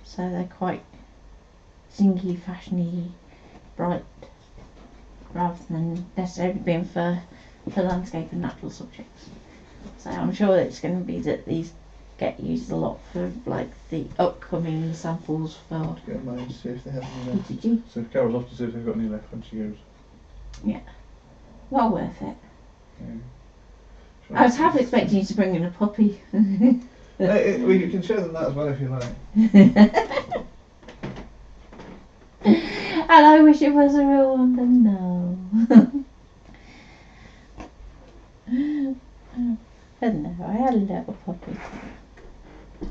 So they're quite zingy, fashiony, bright, rather than necessarily being for landscape and natural subjects. So I'm sure it's going to be that these get used a lot for like the upcoming samples for. Get mine to see if they have any left. Did you? So if Carol's off to see if they've got any left when she goes. Yeah. Well worth it. Yeah. I was half expecting you to bring in a puppy. We can show them that as well if you like. And I wish it was a real one, but no. But no, I had a little puppy.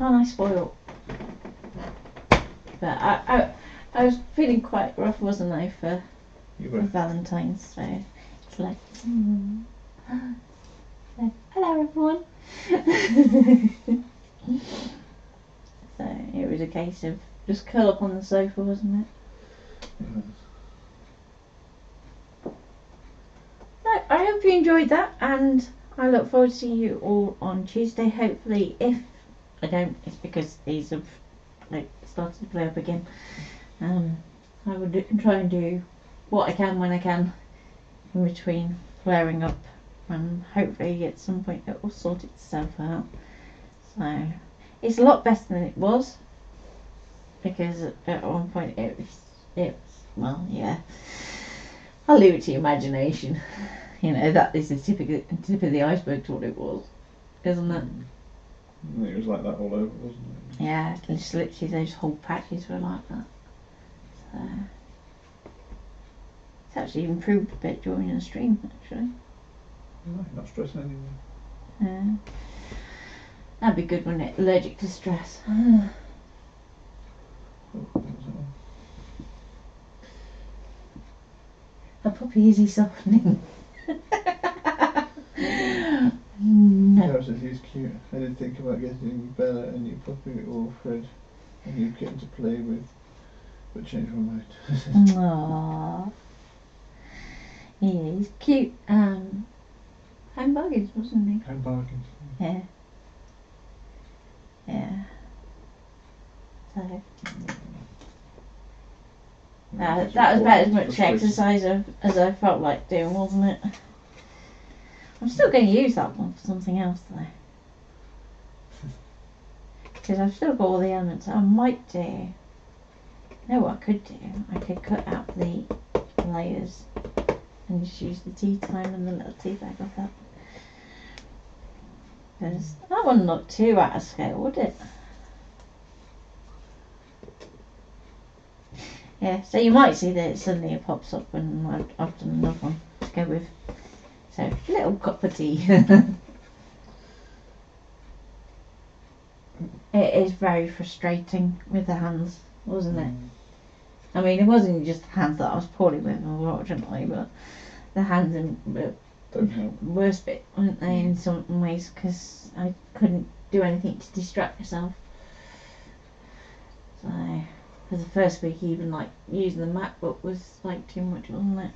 Aren't I spoiled? But I was feeling quite rough, wasn't I, for Valentine's, so it's like, hello everyone. So it was a case of just curl up on the sofa, wasn't it? No, I hope you enjoyed that, and I look forward to seeing you all on Tuesday. Hopefully, if I don't, it's because these have like started to play up again. I would try and do what I can when I can in between flaring up, and hopefully at some point it will sort itself out. So it's a lot better than it was, because at one point it was well, yeah, I'll leave it to your imagination. You know, that is the tip of the iceberg to what it was, isn't it? It was like that all over, wasn't it? Yeah, just literally those whole patches were like that. So it's actually improved a bit during the stream, actually. No, not stressing anymore. Yeah. That'd be good, wouldn't it? Allergic to stress. Oh, what was that one? A puppy easy softening. No. Carol says he's cute. I did think about getting Bella a new puppy or Fred a new kitten to play with, but changed my mind. Aww. Yeah, he's cute. Home bargains, wasn't he? Home bargains. Yeah. Yeah. So that was about as much exercise as I felt like doing, wasn't it? I'm still going to use that one for something else though, because I've still got all the elements. I might do. You know what I could do? I could cut out the layers and just use the tea time and the little tea bag of that. Because that wouldn't look too out of scale, would it? Yeah, so you might see that suddenly it pops up when I've done another one to go with. So, a little cup of tea. It is very frustrating with the hands, wasn't it? I mean, it wasn't just the hands that I was poorly with, unfortunately, but the hands Don't help. worst bit, weren't they, in some ways, because I couldn't do anything to distract myself. So, for the first week, even like using the MacBook was like too much, wasn't it?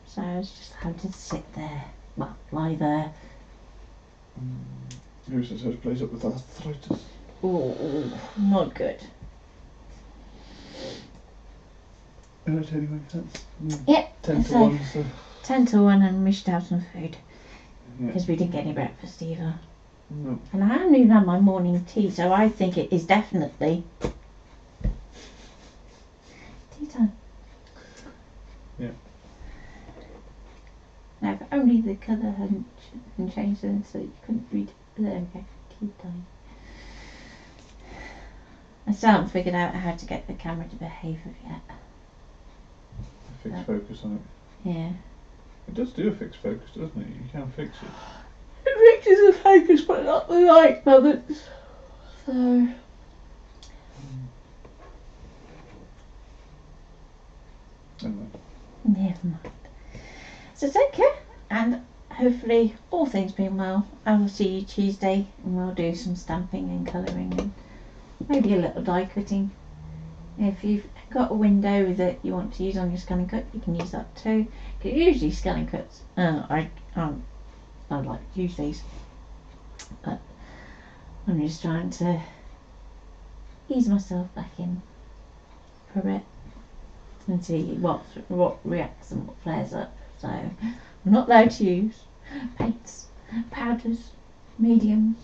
So I was just having to sit there, well, lie there. Who says hers plays up with arthritis? Oh, not good. Right, anyway, that's Yep. 10 to so 1, so... 10 to 1 and we should have some food. Yeah. Because we didn't get any breakfast either. No. And I haven't even had my morning tea, so I think it is definitely tea time. Yeah. Now, if only the colour hadn't changed then so you couldn't read. There we go, tea time. I still haven't figured out how to get the camera to behave yet. Fix focus on it. Yeah. It does do a fixed focus, doesn't it? You can fix it. It fixes the focus but not the light moments. So Anyway. never mind. So take care, and hopefully, all things being well, I will see you Tuesday and we'll do some stamping and colouring and maybe a little die cutting. If you've got a window that you want to use on your ScanNCut, you can use that too. Because usually ScanNCuts, I like to use these, but I'm just trying to ease myself back in for it and see what reacts and what flares up. So I'm not allowed to use paints, powders, mediums.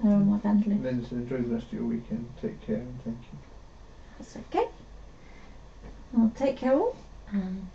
They're on my band list. Then enjoy the rest of your weekend. Take care and thank you. That's okay. I'll take care all, and